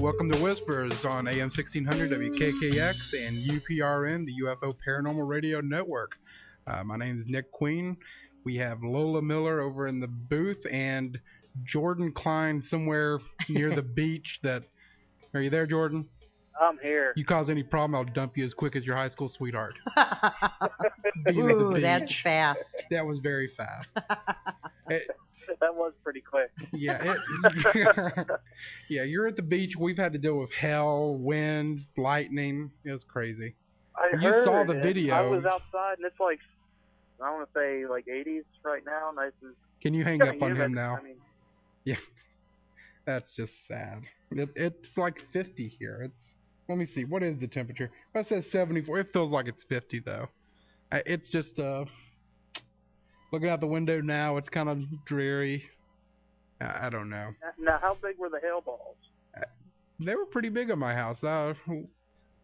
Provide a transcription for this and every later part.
welcome to Whispers on AM 1600 WKKX and UPRN, the UFO Paranormal Radio Network. My name is Nick Queen. We have Lola Miller over in the booth and Jordan Klein somewhere near the beach. Are you there, Jordan? I'm here. You cause any problem, I'll dump you as quick as your high school sweetheart. Ooh, that's fast. That was very fast. That was pretty quick. Yeah, yeah. You're at the beach. We've had to deal with hail, wind, lightning. It was crazy. You saw the video. I was outside, and it's like, I want to say like 80s right now. Nice. Can you hang up on him now? I mean, yeah, that's just sad. It's like 50 here. Let me see. What is the temperature? It says 74. It feels like it's 50 though. It's just looking out the window now, it's kind of dreary. I don't know. Now, how big were the hail balls? They were pretty big at my house.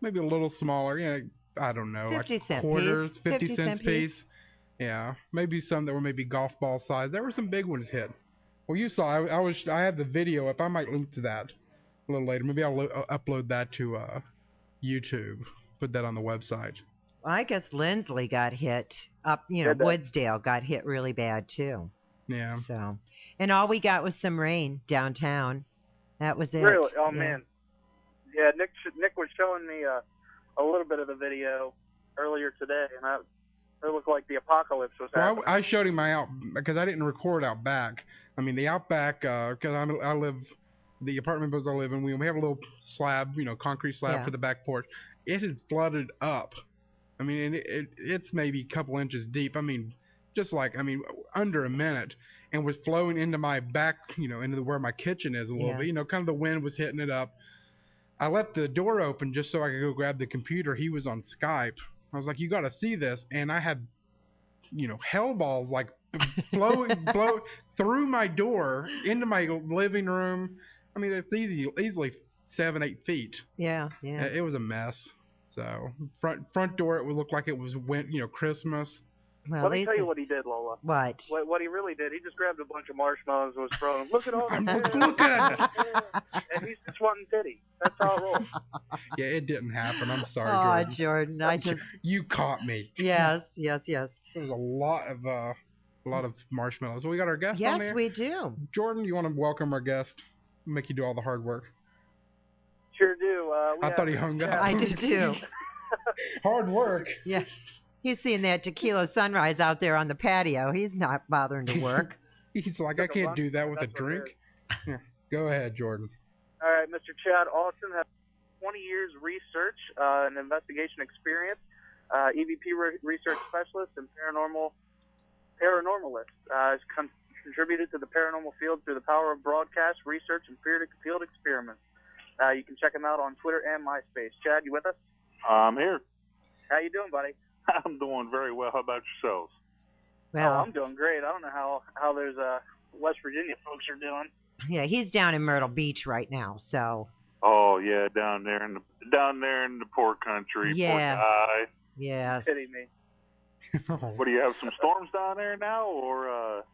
Maybe a little smaller. Yeah, I don't know. 50 like cent quarters, piece. 50 cents piece. Yeah, maybe some that were maybe golf ball size. There were some big ones hit. Well, you saw. I had the video up. I might link to that a little later. Maybe I'll upload that to YouTube. Put that on the website. Well, I guess Lindsley got hit up, Woodsdale got hit really bad too. Yeah. So, and all we got was some rain downtown. That was it. Really? Oh yeah. Man. Yeah, Nick was showing me a little bit of the video earlier today, and it looked like the apocalypse was happening. I showed him my out because I didn't record out back. I mean the outback because I live the apartment buildings I live in. We have a little slab, concrete slab for the back porch. It had flooded up. I mean, it's maybe a couple inches deep. I mean, under a minute, and was flowing into my back, into where my kitchen is a little bit. Kind of the wind was hitting it up. I left the door open just so I could go grab the computer. He was on Skype. I was like, "You got to see this," and I had, hell balls like blow through my door into my living room. I mean, it's easily 7-8 feet. Yeah. It was a mess. So front door, it would look like it was Christmas. Well, let me tell you what he did, Lola. What? What he really did, he just grabbed a bunch of marshmallows and was throwing them. Look at all them. Look at it. And he's just wanting pity. That's how it rolls. Yeah, it didn't happen. I'm sorry, Jordan. You caught me. Yes. There was a lot of marshmallows. So we got our guest on there. Yes, we do. Jordan, you want to welcome our guest? Make you do all the hard work. Sure do. I thought he hung up. I do too. Hard work. Yeah. He's seeing that tequila sunrise out there on the patio. He's not bothering to work. He's like, I can't do that with a drink. Yeah. Go ahead, Jordan. All right, Mr. Chad Austin has 20 years research and investigation experience, EVP research specialist and paranormalist. Has contributed to the paranormal field through the power of broadcast, research, and field experiments. You can check him out on Twitter and MySpace. Chad, you with us? I'm here. How you doing, buddy? I'm doing very well. How about yourselves? Well, I'm doing great. I don't know how those West Virginia folks are doing. Yeah, he's down in Myrtle Beach right now, so. Oh yeah, down there in the poor country. Yeah. Poor guy. Yes. Kidding me. What do you have? Some storms down there now, or?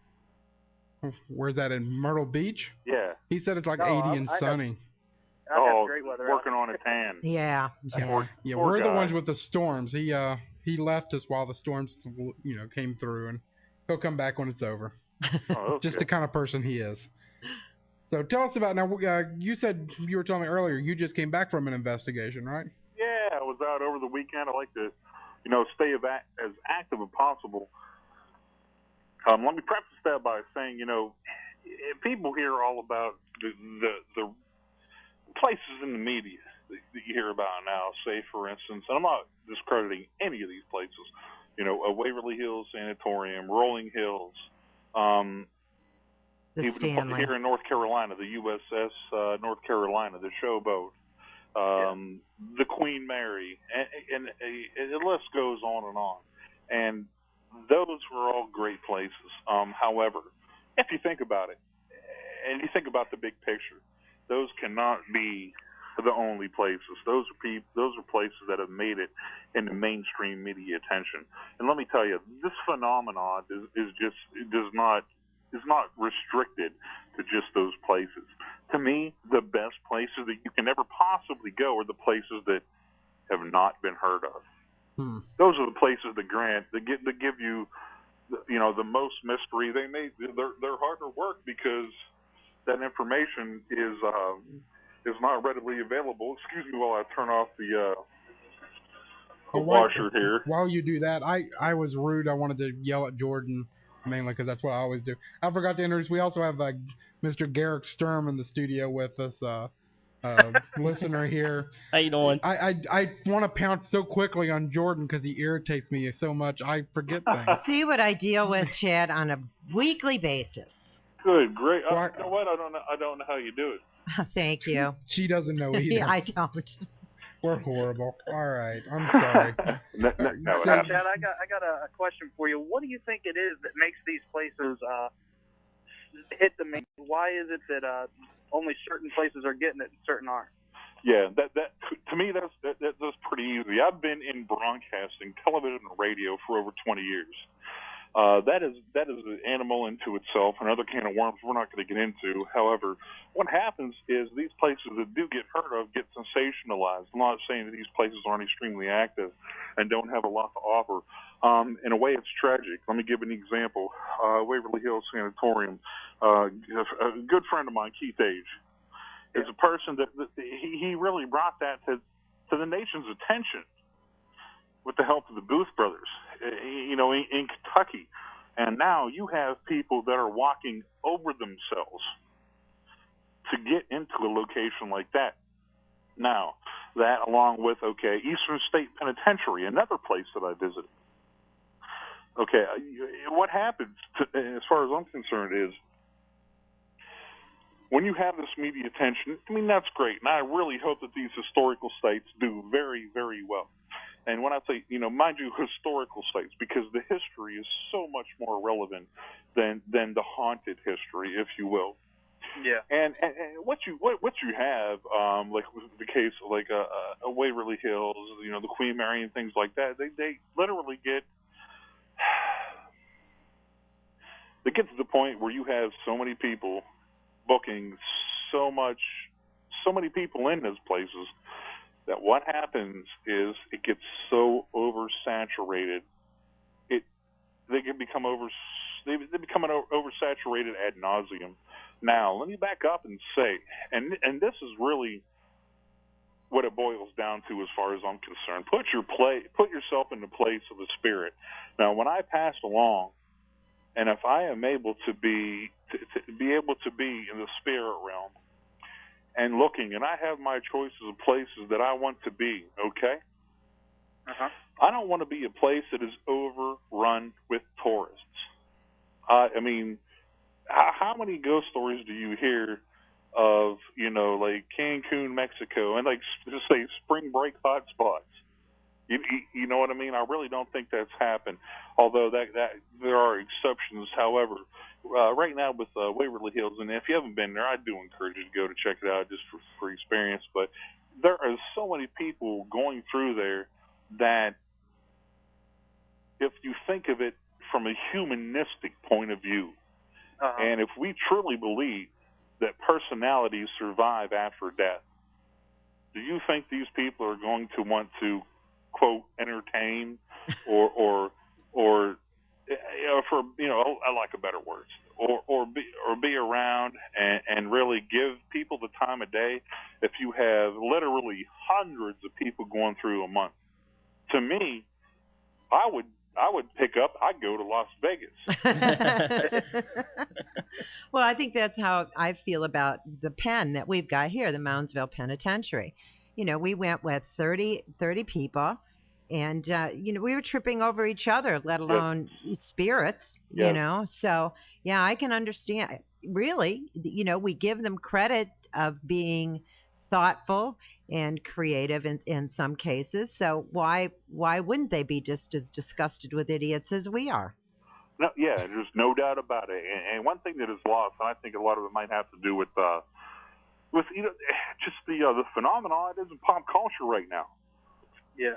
Where's that, in Myrtle Beach? Yeah. He said it's like 80 and sunny. I have great weather. Working on a tan. Yeah. Poor we're the ones with the storms. He left us while the storms, came through, and he'll come back when it's over. Oh, Just the kind of person he is. So tell us about, now, you said, you were telling me earlier, you just came back from an investigation, right? Yeah, I was out over the weekend. I like to, stay as active as possible. Let me preface that by saying, people hear all about the places in the media that you hear about now, say, for instance, and I'm not discrediting any of these places, Waverly Hills Sanatorium, Rolling Hills, even here in North Carolina, the USS North Carolina, the Showboat, the Queen Mary, and the list goes on and on. And those were all great places. However, if you think about it, and you think about the big picture, those cannot be the only places. Those are places that have made it into mainstream media attention. And let me tell you, this phenomenon is just, it does not is not restricted to just those places. To me, the best places that you can ever possibly go are the places that have not been heard of. Those are the places that give you, the most mystery. They're harder work because that information is not readily available. Excuse me while I turn off the washer here. While you do that, I was rude. I wanted to yell at Jordan mainly because that's what I always do. I forgot to introduce. We also have Mr. Garrick Sturm in the studio with us. Listener here. How you doing? I want to pounce so quickly on Jordan because he irritates me so much. I forget things. See what I deal with, Chad, on a weekly basis. Good, great. You know what? I don't know how you do it. Thank you. She doesn't know either. I don't. We're horrible. All right, I'm sorry. Chad, I got a question for you. What do you think it is that makes these places hit the main? Why is it that only certain places are getting it and certain aren't? Yeah, that to me that's pretty easy. I've been in broadcasting, television, and radio for over 20 years. That is an animal into itself, another can of worms we're not going to get into. However, what happens is these places that do get heard of get sensationalized. I'm not saying that these places aren't extremely active and don't have a lot to offer. In a way, it's tragic. Let me give an example. Waverly Hills Sanatorium. A good friend of mine, Keith Age, is a person that he really brought that to the nation's attention with the help of the Booth Brothers, in Kentucky. And now you have people that are walking over themselves to get into a location like that. Now, that along with, Eastern State Penitentiary, another place that I visited. Okay, what happens, as far as I'm concerned, is when you have this media attention, that's great. And I really hope that these historical sites do very, very well. And when I say, mind you, historical sites, because the history is so much more relevant than the haunted history, if you will. Yeah. And what you have, like with the case of like a Waverly Hills, the Queen Mary and things like that, they literally get to the point where you have so many people booking so many people in those places that what happens is it gets so oversaturated. They become oversaturated ad nauseum. Now, let me back up and say, and this is really what it boils down to as far as I'm concerned. Put yourself in the place of the spirit. Now, when I pass along, and if I am able to be able to be in the spirit realm and looking, and I have my choices of places that I want to be, okay? Uh-huh. I don't want to be a place that is overrun with tourists. How many ghost stories do you hear of, like Cancun, Mexico, and like just say spring break hot spots? You know what I mean? I really don't think that's happened, although that there are exceptions. However, right now with Waverly Hills, and if you haven't been there, I do encourage you to go to check it out just for experience. But there are so many people going through there that if you think of it from a humanistic point of view, and if we truly believe that personalities survive after death, do you think these people are going to want to, quote, entertain or for I like a better word, or be around and really give people the time of day if you have literally hundreds of people going through a month? To me, I would pick up. I'd go to Las Vegas. Well, I think that's how I feel about the pen that we've got here, the Moundsville Penitentiary. We went with 30 people, and we were tripping over each other, let alone spirits. So yeah, I can understand. Really, we give them credit of being thoughtful and creative in some cases. So why wouldn't they be just as disgusted with idiots as we are? No, yeah, there's no doubt about it. And one thing that is lost, and I think a lot of it might have to do with just the phenomenon it is in pop culture right now. Yeah.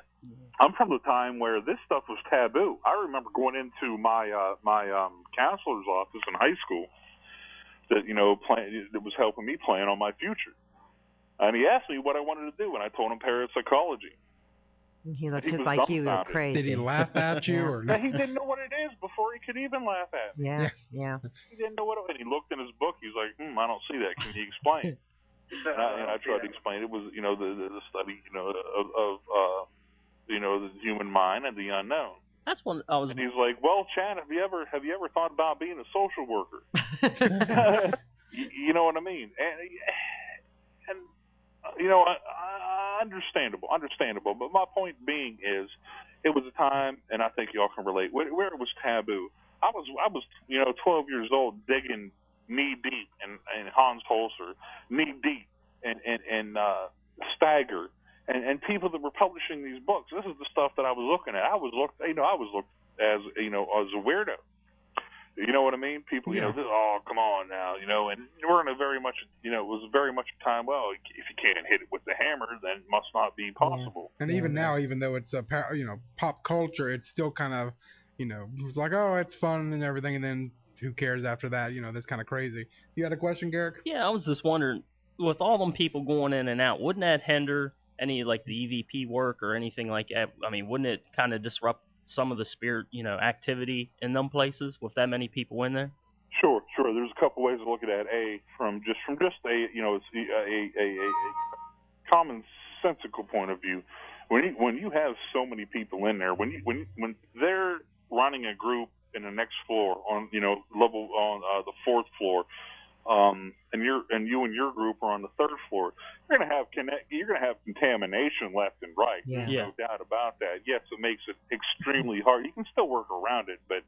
I'm from the time where this stuff was taboo. I remember going into my counselor's office in high school that that was helping me plan on my future, and he asked me what I wanted to do, and I told him parapsychology. He looked just like you were crazy. Did he laugh at you or no? He didn't know what it is before he could even laugh at me. Yeah. He didn't know what it was. And he looked in his book. He was like, I don't see that. Can you explain? and I tried to explain. It was, the study, of the human mind and the unknown. That's one I was. And he's like, well, Chad, have you ever thought about being a social worker? You know what I mean? And understandable. But my point being is, it was a time, and I think y'all can relate, where it was taboo. I was 12 years old, digging knee deep in Hans Holzer, knee deep and Stagger, and people that were publishing these books. This is the stuff that I was looking at. I was looked as a weirdo. You know what I mean? People, oh, come on now, and we're in a very much, it was very much a time, well, if you can't hit it with the hammer, then it must not be possible. And even now, even though it's pop culture, it's still kind of, it's like, oh, it's fun and everything, and then who cares after that? That's kind of crazy. You had a question, Garrick? Yeah, I was just wondering, with all them people going in and out, wouldn't that hinder any, like, the EVP work or anything like that? I mean, wouldn't it kind of disrupt some of the spirit, activity in them places with that many people in there? Sure. There's a couple ways of looking at it. From just a commonsensical point of view. When you have so many people in there, when they're running a group in the next floor on level on the fourth floor, and you and your group are on the third floor, you're gonna have contamination left and right. Yeah. There's no doubt about that. Yes, it makes it extremely hard. You can still work around it, but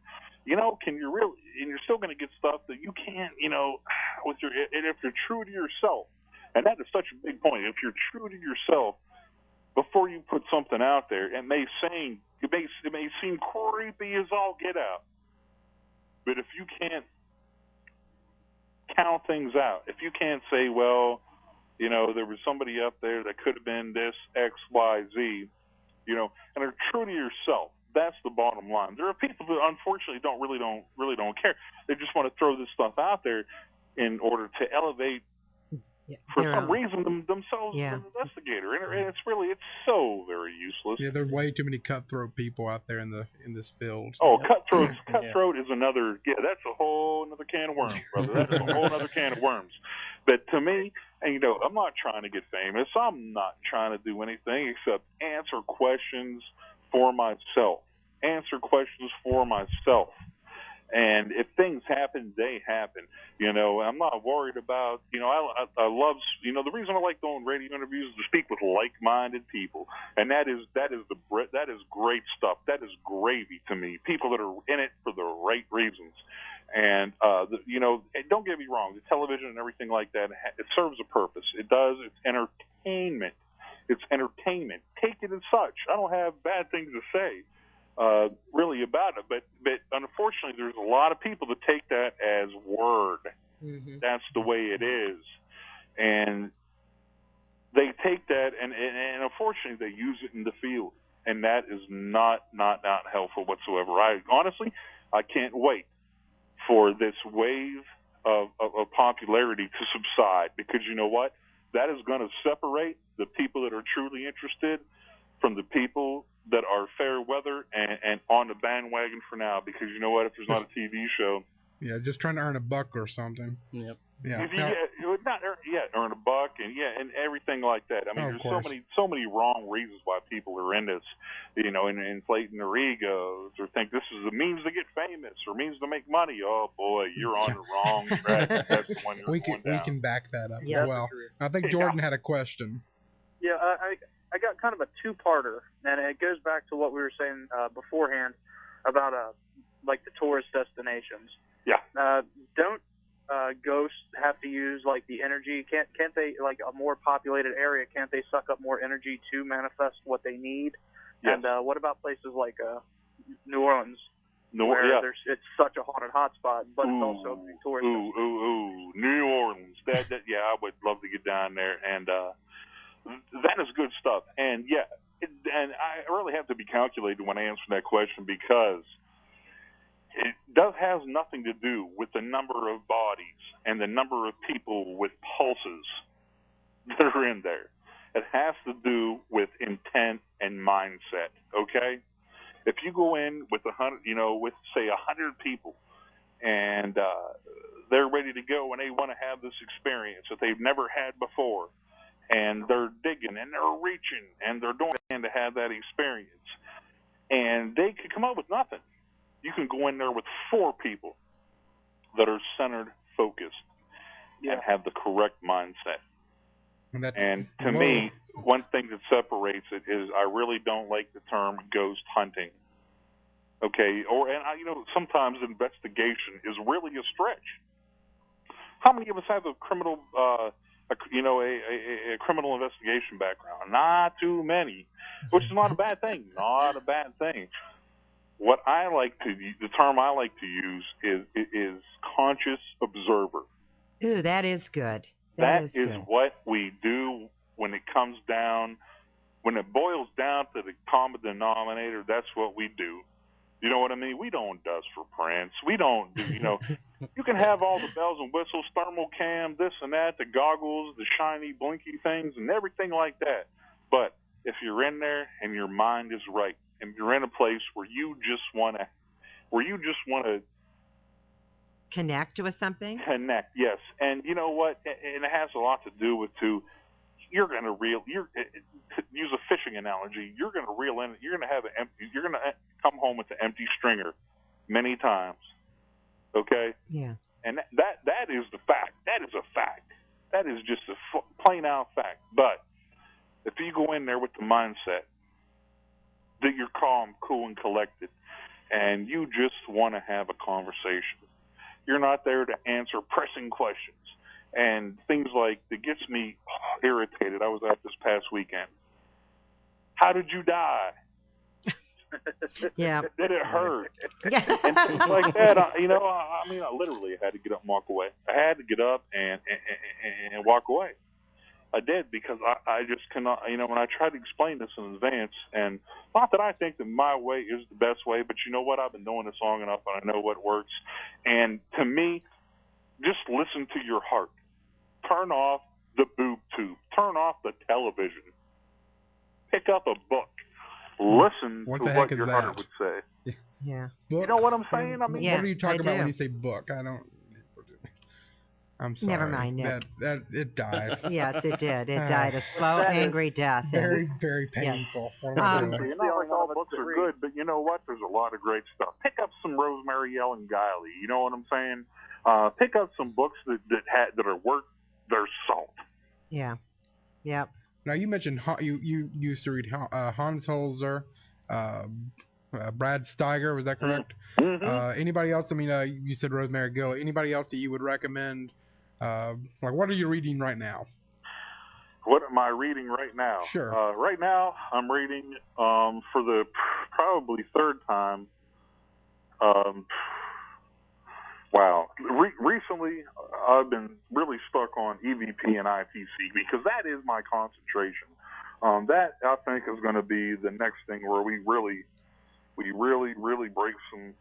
can you really? And you're still gonna get stuff that you can't. With your, and if you're true to yourself, and that is such a big point. If you're true to yourself, before you put something out there, it may seem creepy as all get out, but if you can't count things out, if you can't say, well, there was somebody up there that could have been this X, Y, Z, and are true to yourself. That's the bottom line. There are people that unfortunately don't care. They just want to throw this stuff out there in order to elevate for some reason themselves as an investigator, and it's so very useless. Yeah, there's way too many cutthroat people out there in this field. Oh, cutthroat is another. Yeah, that's a whole another can of worms, brother. That's a whole other can of worms. But to me, and I'm not trying to get famous. I'm not trying to do anything except answer questions for myself. And if things happen, they happen. I'm not worried about, I love, the reason I like doing radio interviews is to speak with like-minded people. And that is great stuff. That is gravy to me. People that are in it for the right reasons. And, don't get me wrong, the television and everything like that, it serves a purpose. It does. It's entertainment. Take it as such. I don't have bad things to say. Really about it, but unfortunately there's a lot of people that take that as word. Mm-hmm. That's the way it is, and they take that and unfortunately they use it in the field, and that is not helpful whatsoever. I can't wait for this wave of popularity to subside, because you know what? That is going to separate the people that are truly interested from the people that are fair weather and on the bandwagon for now, because you know what? If there's not a TV show, just trying to earn a buck or something. Yep. Earn a buck and everything like that. I mean, there's so many wrong reasons why people are in this, and inflating their egos or think this is a means to get famous or means to make money. Oh boy, you're on the wrong track. That's the one you're going down. We can back that up as well. I think Jordan had a question. Yeah, I got kind of a two-parter, and it goes back to what we were saying beforehand about like the tourist destinations. Yeah. Don't ghosts have to use like the energy? Can't they, like a more populated area? Can't they suck up more energy to manifest what they need? Yes. And what about places like New Orleans? It's such a haunted hotspot, but it's also a big tourist. New Orleans. I would love to get down there, and that is good stuff. And and I really have to be calculated when I answer that question, because it has nothing to do with the number of bodies and the number of people with pulses that are in there. It has to do with intent and mindset. Okay, if you go in with 100, with say 100 people, and they're ready to go and they want to have this experience that they've never had before, and they're digging and they're reaching and they're doing it to have that experience, and they could come up with nothing. You can go in there with 4 people that are centered, focused, and have the correct mindset. And to me, one thing that separates it is I really don't like the term ghost hunting. Okay, sometimes investigation is really a stretch. How many of us have a criminal, a criminal investigation background? Not too many, which is not a bad thing. Not a bad thing. What I like to, the term I like to use is conscious observer. Ooh, that is good. That is good. What we do when it comes down, when it boils down to the common denominator. That's what we do. You know what I mean? We don't dust for prints. We don't do, you can have all the bells and whistles, thermal cam, this and that, the goggles, the shiny, blinky things, and everything like that. But if you're in there and your mind is right, and you're in a place where you just want to connect with something. Connect, yes. And you know what? And it has a lot to do with to use a fishing analogy. You're going to reel in. You're going to come home with an empty stringer many times. Okay. Yeah. And that is the fact. That is a fact. That is just a plain out fact. But if you go in there with the mindset that you're calm, cool, and collected, and you just want to have a conversation, you're not there to answer pressing questions and things like that gets me irritated. I was out this past weekend. How did you die? Yeah. Did it hurt? And things like that. I literally had to get up and walk away. I had to get up and walk away. I did, because I just cannot, when I try to explain this in advance, and not that I think that my way is the best way, but you know what? I've been doing this long enough and I know what works. And to me, just listen to your heart. Turn off the boob tube. Turn off the television. Pick up a book. Listen to what your heart would say. Yeah. Book? You know what I'm saying? I mean, yeah, what are you talking about do. when you say book? I'm sorry. Never mind, Nick. That it died. Yes, it did. It died a slow, angry death. Very, very painful. Yes. Not like all books are good, but you know what? There's a lot of great stuff. Pick up some Rosemary Ellen Guiley. You know what I'm saying? Pick up some books that are worth their salt. Yeah. Yep. Now you mentioned you used to read Hans Holzer, Brad Steiger. Was that correct? Mm-hmm. Anybody else? I mean, you said Rosemary Guiley. Anybody else that you would recommend? What are you reading right now? What am I reading right now? Sure. Right now, I'm reading for the probably third time. Wow. Recently, I've been really stuck on EVP and ITC because that is my concentration. That I think is going to be the next thing where we really break some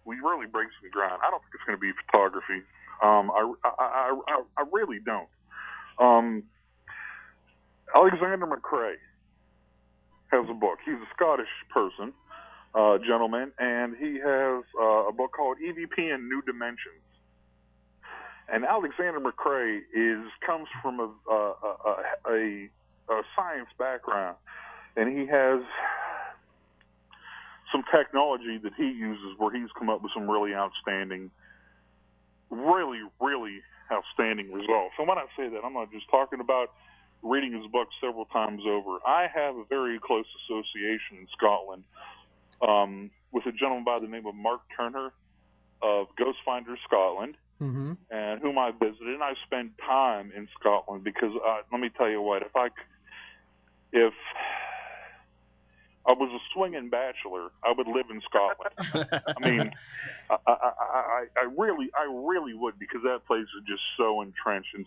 ground. I don't think it's going to be photography. I really don't. Alexander McCrae has a book. He's a Scottish person, gentleman, and he has a book called EVP and New Dimensions. And Alexander McCrae comes from a science background, and he has some technology that he uses where he's come up with some really outstanding results. And when I say that, I'm not just talking about reading his book several times over. I have a very close association in Scotland with a gentleman by the name of Mark Turner of Ghost Finder Scotland, and whom I visited. And I spent time in Scotland because let me tell you what, if I was a swinging bachelor, I would live in Scotland. I mean, I really would, because that place is just so entrenched in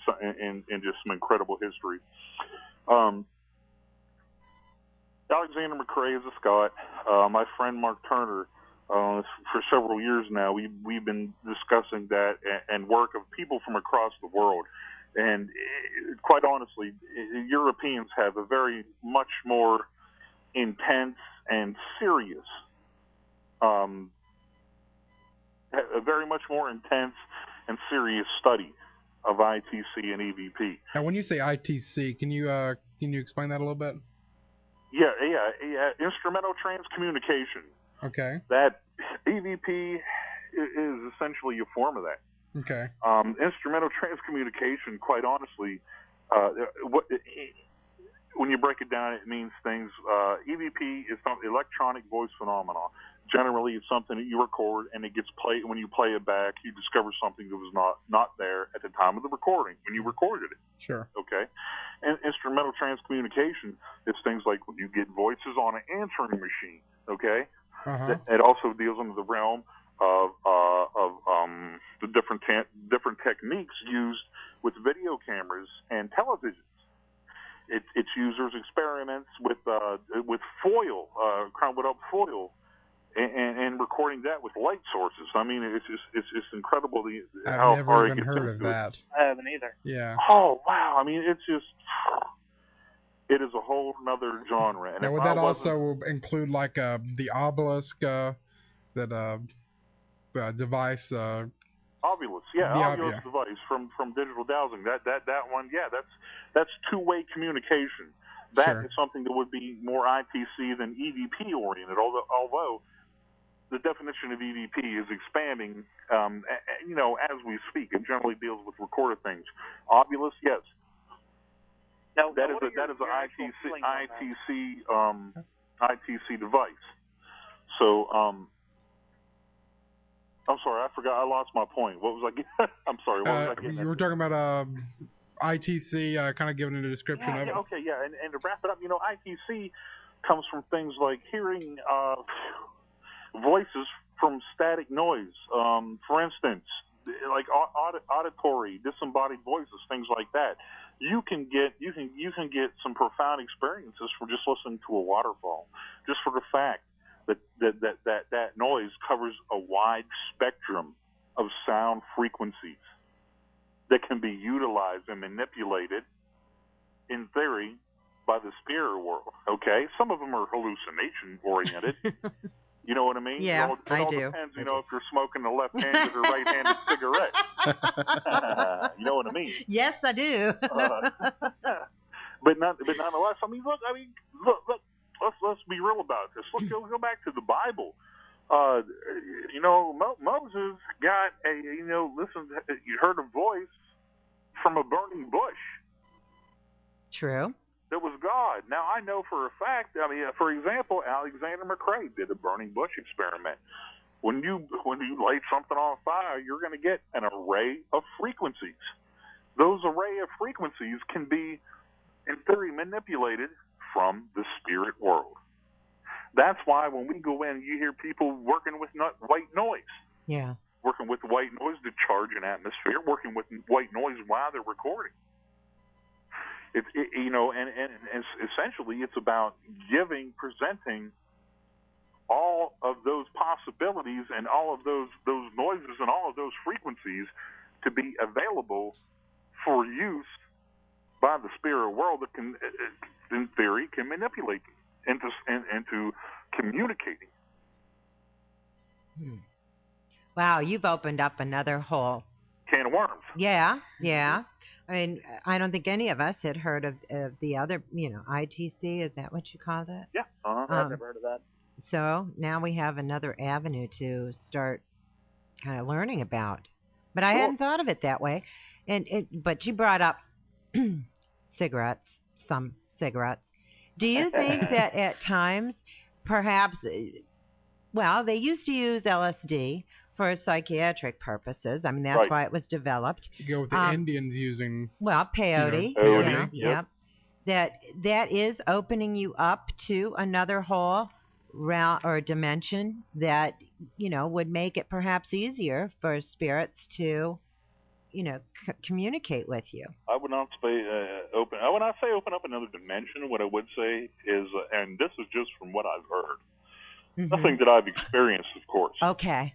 just some incredible history. Alexander McCrae is a Scot. My friend Mark Turner, for several years now, we've been discussing that and work of people from across the world. And quite honestly, Europeans have a very much more intense and serious, a very much more intense and serious study of ITC and EVP. Now, when you say ITC, can you explain that a little bit? Yeah, instrumental transcommunication. Okay. That EVP is essentially a form of that. Okay. Instrumental transcommunication, quite honestly, when you break it down, it means things. EVP is some electronic voice phenomenon. Generally, it's something that you record and it gets played. When you play it back, you discover something that was not there at the time of the recording when you recorded it. Sure. Okay. And instrumental transcommunication is things like when you get voices on an answering machine. Okay. Uh-huh. It also deals into the realm of the different techniques used with video cameras and televisions. Its users experiments with foil, crumbled up foil, and recording that with light sources. I mean, it's incredible how far it gets into it. I've never even heard of that. I haven't either. Yeah. Oh wow! I mean, it is a whole other genre. And now, would that also include like the obelisk device? Ovilus, Ovilus device from Digital Dowsing. That one, that's two-way communication. That is something that would be more ITC than EVP oriented. Although the definition of EVP is expanding, as we speak. It generally deals with recorded things. Ovilus, yes. Now, that is an ITC device. So, I'm sorry, I forgot. I lost my point. What was I? I'm sorry. What was I getting? You were talking about ITC, kind of giving a description of it. Okay, yeah, and to wrap it up, ITC comes from things like hearing voices from static noise. For instance, like auditory, disembodied voices, things like that. You can get some profound experiences from just listening to a waterfall, just for the fact that noise covers a wide spectrum of sound frequencies that can be utilized and manipulated, in theory, by the spirit world. Okay, some of them are hallucination oriented. You know what I mean? Yeah, it all depends, if you're smoking a left-handed or right-handed cigarette. You know what I mean? Yes, I do. But nonetheless, look. Let's be real about this. Let's go back to the Bible. Moses got you heard a voice from a burning bush. True. That was God. Now, I know for a fact, for example, Alexander McCrae did a burning bush experiment. When you light something on fire, you're going to get an array of frequencies. Those array of frequencies can be, in theory, manipulated from the spirit world. That's why when we go in, you hear people working with white noise. Yeah. Working with white noise to charge an atmosphere, working with white noise while they're recording. And essentially it's about presenting all of those possibilities and all of those noises and all of those frequencies to be available for use by the spirit world that can, in theory, can manipulate them into communicating. Wow, you've opened up another whole can of worms. Yeah. I mean, I don't think any of us had heard of the other, ITC. Is that what you called it? Yeah. I've never heard of that. So now we have another avenue to start kind of learning about. But I hadn't thought of it that way. But you brought up some cigarettes. Do you think that at times, perhaps, they used to use LSD for psychiatric purposes. I mean, that's why it was developed. You go with the Indians using... peyote. Peyote, yep. That is opening you up to another whole realm or dimension that, would make it perhaps easier for spirits to communicate with you. I would not say open. I would not say open up another dimension. What I would say is, and this is just from what I've heard, nothing that I've experienced, of course. Okay.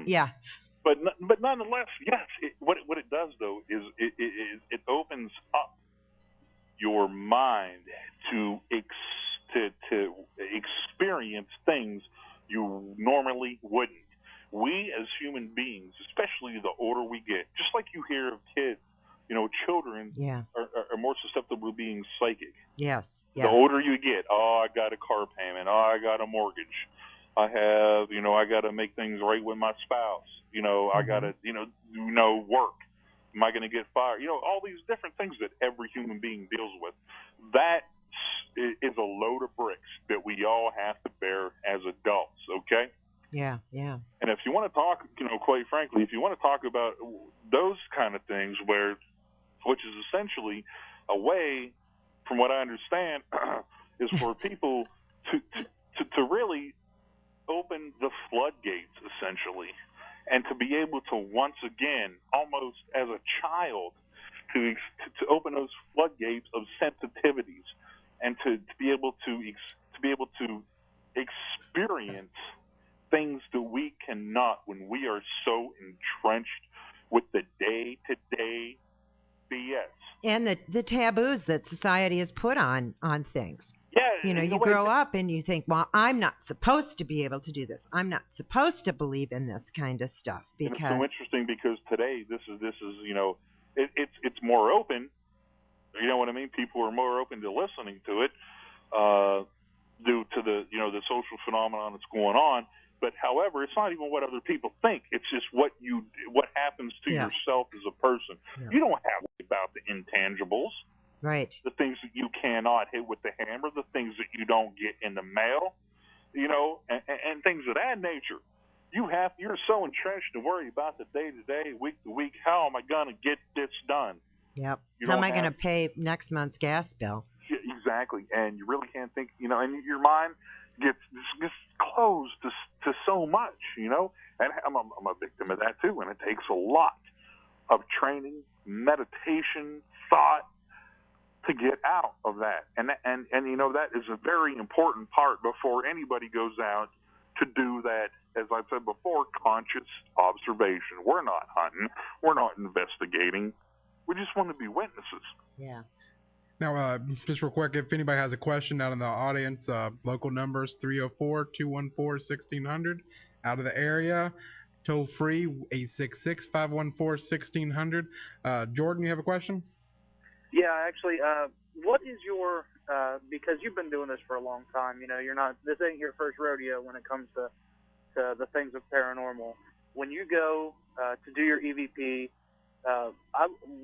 Yeah. But nonetheless, yes. What it does though is it opens up your mind to experience things you normally wouldn't. We as human beings, especially the older we get, just like you hear of kids, children are more susceptible to being psychic. Yes. The older you get, I got a car payment, I got a mortgage, I have, I got to make things right with my spouse, I got to, work. Am I going to get fired? All these different things that every human being deals with. That is a load of bricks that we all have to bear as adults, okay? Yeah. And if you want to talk, quite frankly, if you want to talk about those kind of things which is essentially a way, from what I understand, is for people to really open the floodgates, essentially, and to be able to once again, almost as a child, to open those floodgates of sensitivities, and to be able to experience things that we cannot when we are so entrenched with the day-to-day BS. And the taboos that society has put on things. Yeah. You grow up and you think, well, I'm not supposed to be able to do this. I'm not supposed to believe in this kind of stuff. Because and it's so interesting because today this is it's more open. You know what I mean? People are more open to listening to it due to the social phenomenon that's going on. But however, it's not even what other people think. It's just what happens to yourself as a person. Yeah. You don't have to worry about the intangibles. Right. The things that you cannot hit with the hammer, the things that you don't get in the mail, and things of that nature. You're so entrenched to worry about the day-to-day, week-to-week. How am I going to get this done? Yep. How am I going to pay next month's gas bill? Yeah, exactly. And you really can't think, and your mind gets closed to so much, And I'm a victim of that too. And it takes a lot of training, meditation, thought to get out of that. And that is a very important part before anybody goes out to do that. As I've said before, conscious observation. We're not hunting. We're not investigating. We just want to be witnesses. Yeah. Now, just real quick, if anybody has a question out in the audience, local numbers 304-214-1600 out of the area. Toll free 866-514-1600. Jordan, you have a question? Yeah, actually, what is your because you've been doing this for a long time, this ain't your first rodeo when it comes to the things of paranormal. When you go to do your EVP,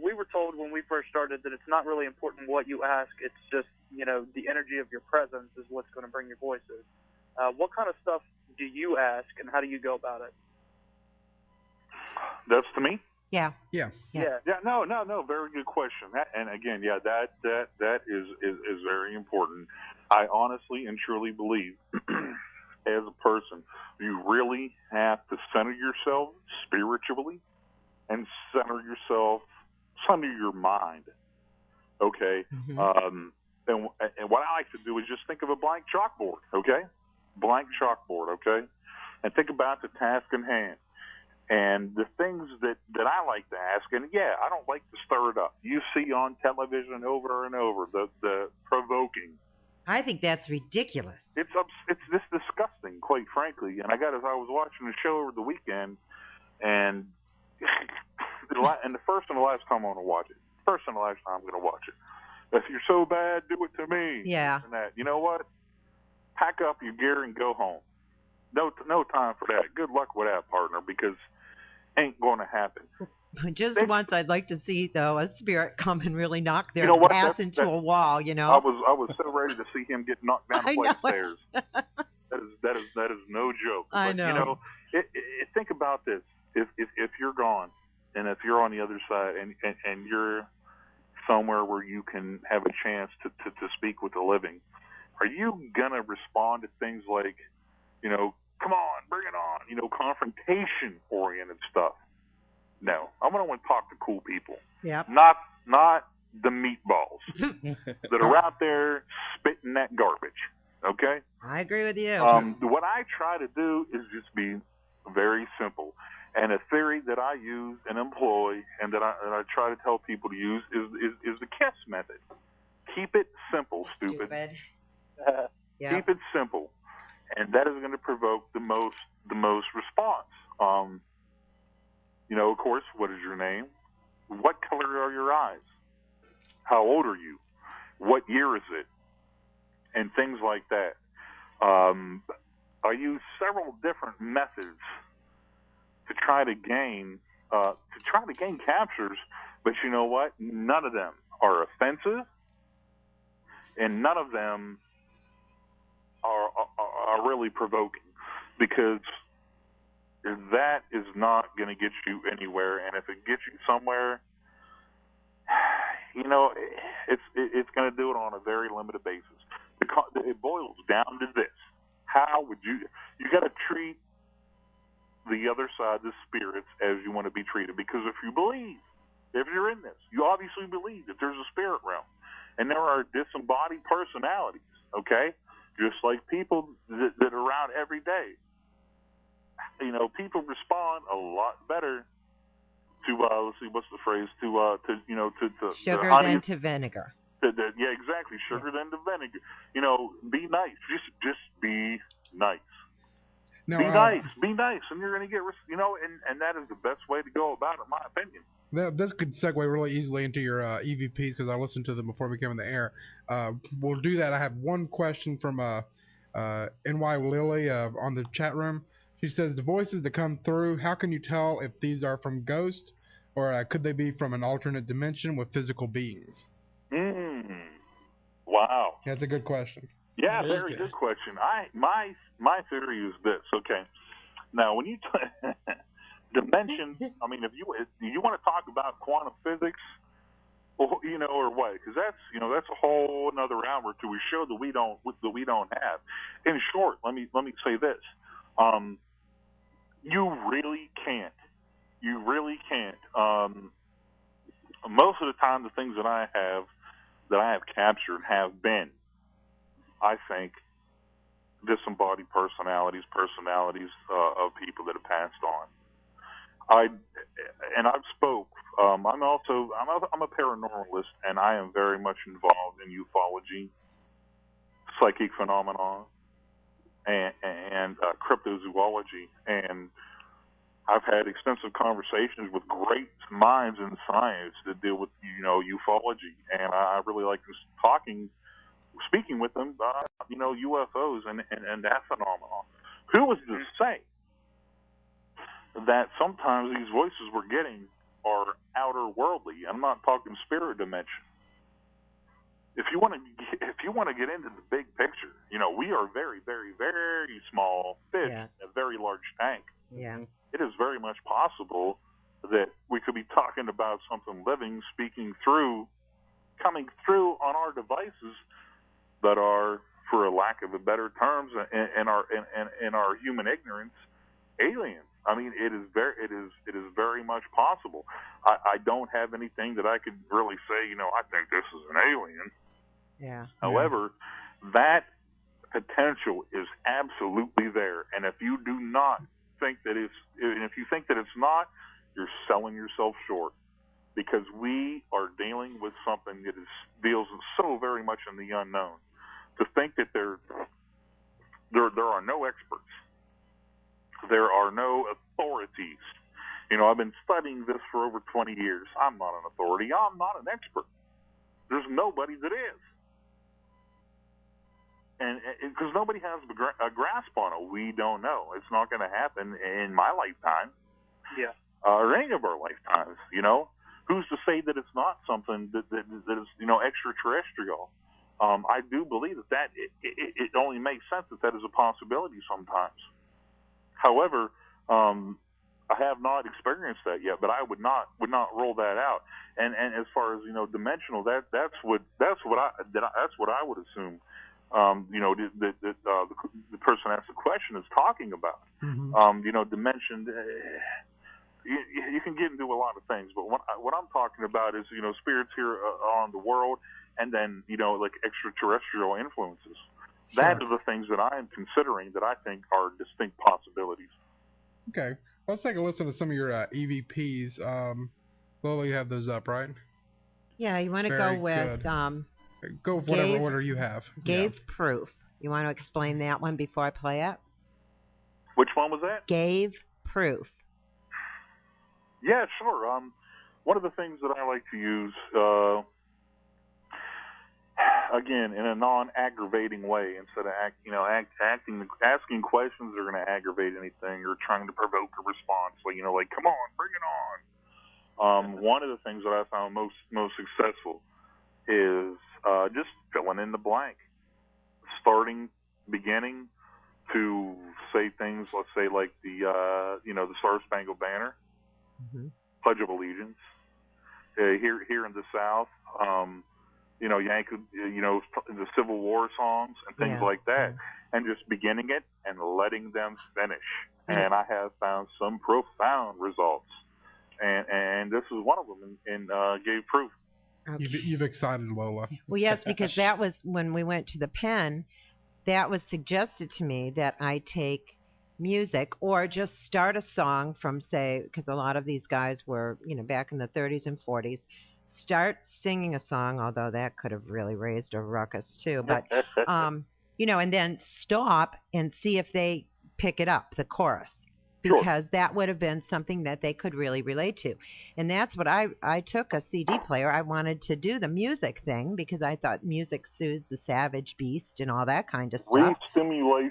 we were told when we first started that it's not really important what you ask. It's just, the energy of your presence is what's going to bring your voices. What kind of stuff do you ask, and how do you go about it? That's to me? Yeah. No, very good question. And again, that is very important. I honestly and truly believe as a person, you really have to center yourself spiritually and center your mind. Okay? Mm-hmm. And what I like to do is just think of a blank chalkboard, okay? Blank chalkboard, okay? And think about the task in hand. And the things that I like to ask, and I don't like to stir it up. You see on television over and over the provoking. I think that's ridiculous. It's just disgusting, quite frankly. And I was watching the show over the weekend, and the first and the last time I'm going to watch it. First and the last time I'm going to watch it. If you're so bad, do it to me. Yeah. And that. You know what? Pack up your gear and go home. No time for that. Good luck with that, partner, because ain't going to happen. Just once, I'd like to see though a spirit come and really knock their ass into a wall. I was so ready to see him get knocked down the flight of stairs. That is no joke. I know. Think about this. If you're gone, and if you're on the other side, and you're somewhere where you can have a chance to speak with the living, are you gonna respond to things like, come on, bring it on, confrontation-oriented stuff? No, I'm going to want to talk to cool people. Yep. Not the meatballs that are out there spitting that garbage. Okay? I agree with you. What I try to do is just be very simple. And a theory that I use and employ and that I try to tell people to use is the KISS method. Keep it simple, stupid. Yep. Keep it simple. And that is going to provoke the most response. Of course, what is your name? What color are your eyes? How old are you? What year is it? And things like that. I use several different methods to try to gain captures, but you know what? None of them are offensive, and none of them are really provoking, because that is not going to get you anywhere. And if it gets you somewhere, it's going to do it on a very limited basis. It boils down to this: how would you got to treat the other side, the spirits, as you want to be treated? Because if you're in this, you obviously believe that there's a spirit realm, and there are disembodied personalities. Okay, just like people that are around every day. People respond a lot better to let's see, what's the phrase, to sugar honey, than to vinegar. Yeah, exactly. Sugar than to vinegar. Be nice. Just be nice. No, Be nice, and you're going to get, and that is the best way to go about it, in my opinion. This could segue really easily into your EVPs, because I listened to them before we came on the air. We'll do that. I have one question from NY Lily on the chat room. She says, the voices that come through, how can you tell if these are from ghosts, or could they be from an alternate dimension with physical beings? Wow. That's a good question. Yeah, very good question. My theory is this. Okay, now when you dimensions, I mean, if you want to talk about quantum physics, or what? Because that's a whole another hour to show that we don't have. In short, let me say this: you really can't. You really can't. Most of the time, the things that I have captured have been, I think, disembodied personalities of people that have passed on. I've spoke. I'm a paranormalist, and I am very much involved in ufology, psychic phenomena, and cryptozoology, and I've had extensive conversations with great minds in science that deal with ufology, and I really like speaking with them about UFOs and that phenomenon. Who was to say that sometimes these voices we're getting are outer worldly? I'm not talking spirit dimension. If you want to get into the big picture, we are very, very, very small fish in a very large tank. Yeah. It is very much possible that we could be talking about something living, coming through on our devices that are, for a lack of a better terms, in our human ignorance, aliens. I mean, it is very much possible. I don't have anything that I could really say, I think this is an alien. Yeah. However, that potential is absolutely there, and if you do not think that if you think that it's not, you're selling yourself short, because we are dealing with something that deals so very much in the unknown. To think that there are no experts, there are no authorities. I've been studying this for over 20 years. I'm not an authority. I'm not an expert. There's nobody that is. And because nobody has a grasp on it, we don't know. It's not going to happen in my lifetime, or any of our lifetimes. Who's to say that it's not something that is extraterrestrial? I do believe that it only makes sense that is a possibility sometimes. However, I have not experienced that yet, but I would not rule that out. And as far as dimensional, that's what I would assume. The person asked the question is talking about. Mm-hmm. Dimension. you can get into a lot of things, but what I'm talking about is, spirits here on the world, and then, like extraterrestrial influences. Sure. That are the things that I am considering that I think are distinct possibilities. Okay. Let's take a listen to some of your EVPs. Lola, you have those up, right? Yeah, you want to go with... go with whatever order you have. Gave proof. You want to explain that one before I play it? Which one was that? Gave proof. Yeah, sure. One of the things that I like to use, again, in a non-aggravating way, instead of asking questions that are going to aggravate anything or trying to provoke a response, like come on, bring it on. One of the things that I found most successful is just filling in the blank, beginning to say things. Let's say like the Star Spangled Banner. Mm-hmm. Pledge of Allegiance. Here in the South, Yankee, the Civil War songs and things like that, and just beginning it and letting them finish. And I have found some profound results, and this is one of them, and gave proof. Okay. You've excited Lola. Well, yes, because that was when we went to the pen. That was suggested to me that I take music or just start a song from, say, because a lot of these guys were, back in the 30s and 40s, start singing a song, although that could have really raised a ruckus too, but, and then stop and see if they pick it up, the chorus, because that would have been something that they could really relate to. And that's what I took a CD player. I wanted to do the music thing because I thought music soothes the savage beast and all that kind of stuff. Re-stimulation.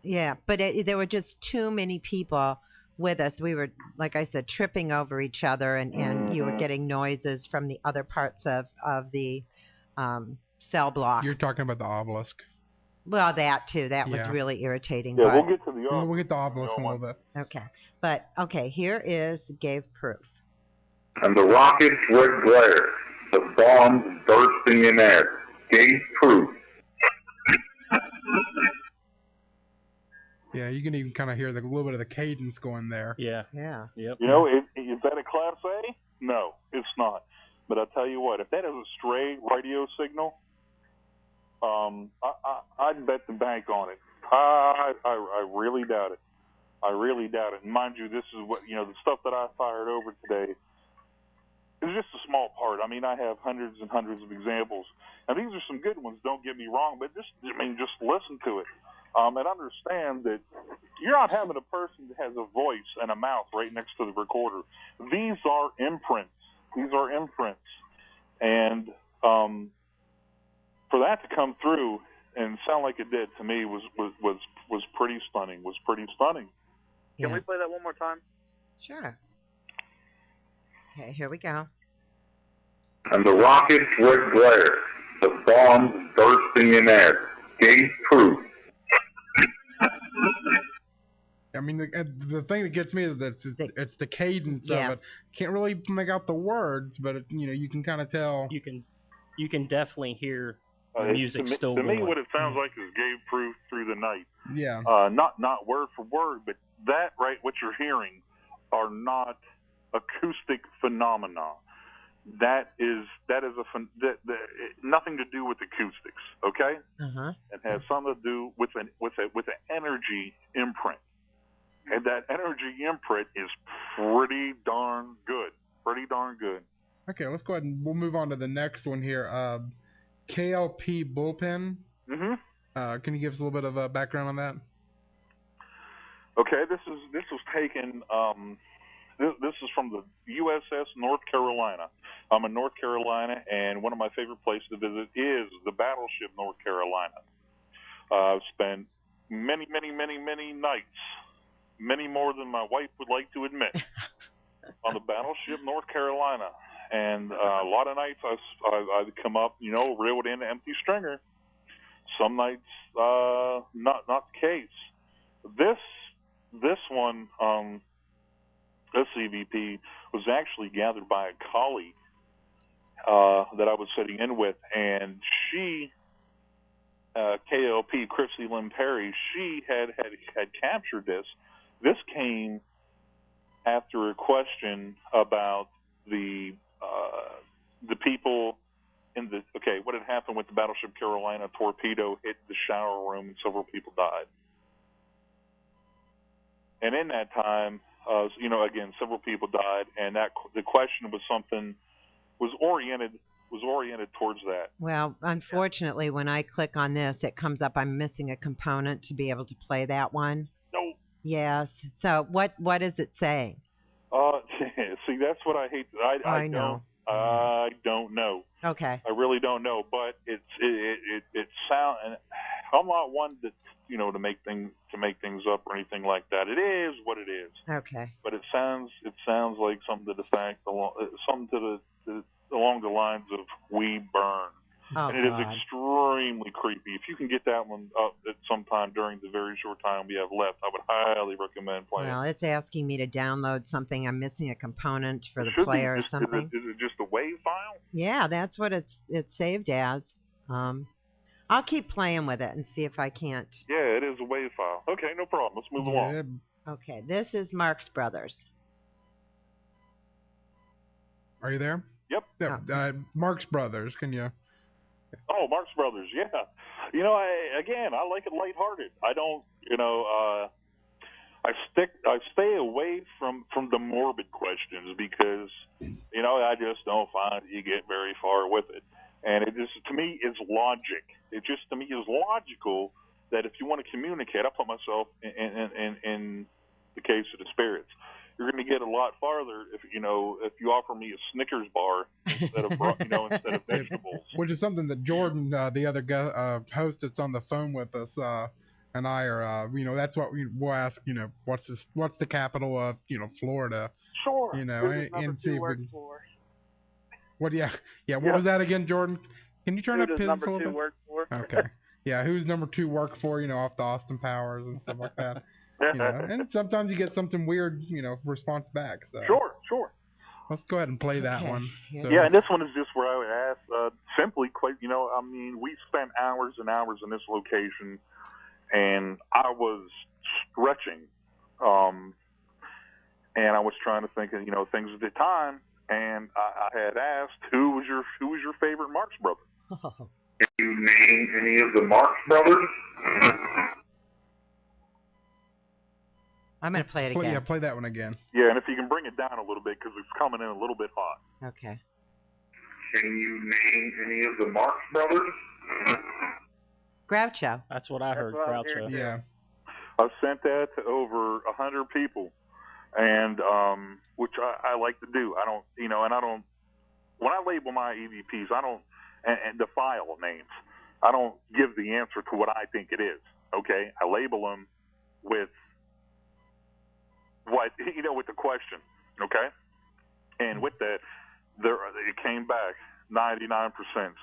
Yeah, but there were just too many people with us. We were, like I said, tripping over each other, and you were getting noises from the other parts of the cell blocks. You're talking about the obelisk. Well, that too. That was really irritating. Yeah, we'll get to the obelisk. We'll get the obelisk in a little bit. Okay. Here is Gave Proof. And the rockets would glare, the bombs bursting in air, gave proof. Yeah, you can even kind of hear a little bit of the cadence going there. Yeah. Yeah. Yep. Is that a Class A? No, it's not. But I'll tell you what, if that is a stray radio signal, I'd bet the bank on it. I really doubt it. I really doubt it. And mind you, this is what, the stuff that I fired over today is just a small part. I mean, I have hundreds and hundreds of examples. And these are some good ones, don't get me wrong, but just listen to it. And understand that you're not having a person that has a voice and a mouth right next to the recorder. These are imprints. And for that to come through and sound like it did to me was pretty stunning. Can we play that one more time? Sure. Okay, here we go. And the rockets would glare, the bombs bursting in air, gave proof. I mean, the thing that gets me is that it's the cadence of it. Can't really make out the words, but you can kind of tell. You can definitely hear the music still going. To me, what it sounds like is gave proof through the night. Yeah. Not word for word, but that what you're hearing are not acoustic phenomena. That is nothing to do with acoustics. Okay. It has something to do with an energy imprint. And that energy imprint is pretty darn good. Okay, let's go ahead and we'll move on to the next one here. KLP bullpen. Mm-hmm. Can you give us a little bit of a background on that? Okay, this was taken. This is from the USS North Carolina. I'm in North Carolina, and one of my favorite places to visit is the battleship North Carolina. I've spent many nights, many more than my wife would like to admit, on the battleship North Carolina. And a lot of nights I'd come up, reeled in an empty stringer. Some nights, not the case. This one, this CVP was actually gathered by a colleague that I was sitting in with, and she, KLP, Chrissy Lynn Perry, she had captured this. This came after a question about the people in the what had happened with the battleship Carolina. Torpedo hit the shower room and several people died. And in that time, again, several people died, and the question was oriented towards that. Well, unfortunately, when I click on this, it comes up I'm missing a component to be able to play that one. No. Yes. So what is it saying? See, that's what I hate. I know. I don't know. Okay. I really don't know, but it sounds. And I'm not one to make things up or anything like that. It is what it is. Okay. But it sounds like something to the fact something along the lines of "we burn." Oh, and it is extremely creepy. If you can get that one up at some time during the very short time we have left, I would highly recommend playing. Well, it's asking me to download something. I'm missing a component for the Should player be or something. Is it just a WAV file? Yeah, that's what it's saved as. I'll keep playing with it and see if I can't. Yeah, it is a WAV file. Okay, no problem. Let's move along. Okay, this is Marx Brothers. Are you there? Yep. Yeah, Marx Brothers, can you... Oh, Marx Brothers, yeah. I like it lighthearted. I don't, I stay away from the morbid questions because, I just don't find you get very far with it. And it just, to me, is logic. It just, to me, is logical that if you want to communicate, I put myself in the case of the spirits. You're going to get a lot farther if you offer me a Snickers bar instead of vegetables. Which is something that Jordan, the other host that's on the phone with us, and I are, that's what we'll ask. What's the capital of Florida? Sure. And see if we. What? Yeah. What Yeah. was that again, Jordan? Can you turn up his a little bit? Work for? Okay. Yeah. Who's number 2 work for? Off the Austin Powers and stuff like that. And sometimes you get something weird, response back. So. Sure. Let's go ahead and play that one. So. Yeah, and this one is just where I would ask, simply, we spent hours and hours in this location, and I was stretching, and I was trying to think of, things at the time, and I had asked, who was your favorite Marx brother? Can you name any of the Marx Brothers? I'm going to play it again. Yeah, play that one again. Yeah, and if you can bring it down a little bit because it's coming in a little bit hot. Okay. Can you name any of the Marx Brothers? Groucho. That's what I heard, Groucho. Yeah. I've sent that to over 100 people, and which I like to do. I don't, when I label my EVPs, I don't, and the file names, I don't give the answer to what I think it is. Okay, I label them with with the question, okay? And with that, it came back 99%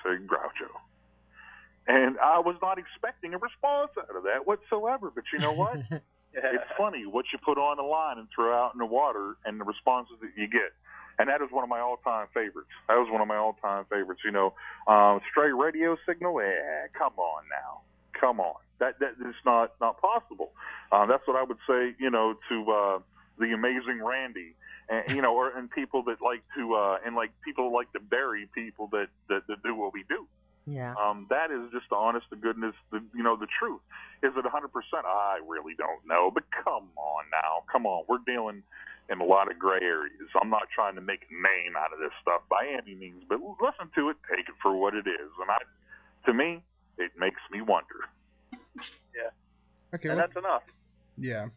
saying Groucho. And I was not expecting a response out of that whatsoever. But you know what? It's funny what you put on the line and throw out in the water and the responses that you get. And that is one of my all-time favorites. Stray radio signal, come on now. Come on. That is not possible. That's what I would say, to the amazing Randy, and and people that like to people like to bury people that do what we do. Yeah. That is just the honest to goodness, the truth. Is it 100%? I really don't know, but come on now, we're dealing in a lot of gray areas. I'm not trying to make a name out of this stuff by any means, but listen to it, take it for what it is, and to me, it makes me wonder. Yeah. Okay. And that's enough. Yeah.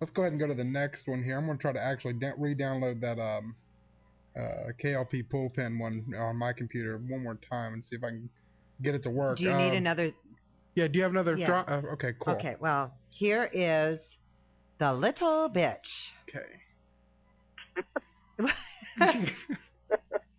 Let's go ahead and go to the next one here. I'm going to try to actually re-download that KLP pullpen one on my computer one more time and see if I can get it to work. Do you need another? Yeah, do you have another? Yeah. Okay, cool. Okay, well, here is The Little Bitch. Okay.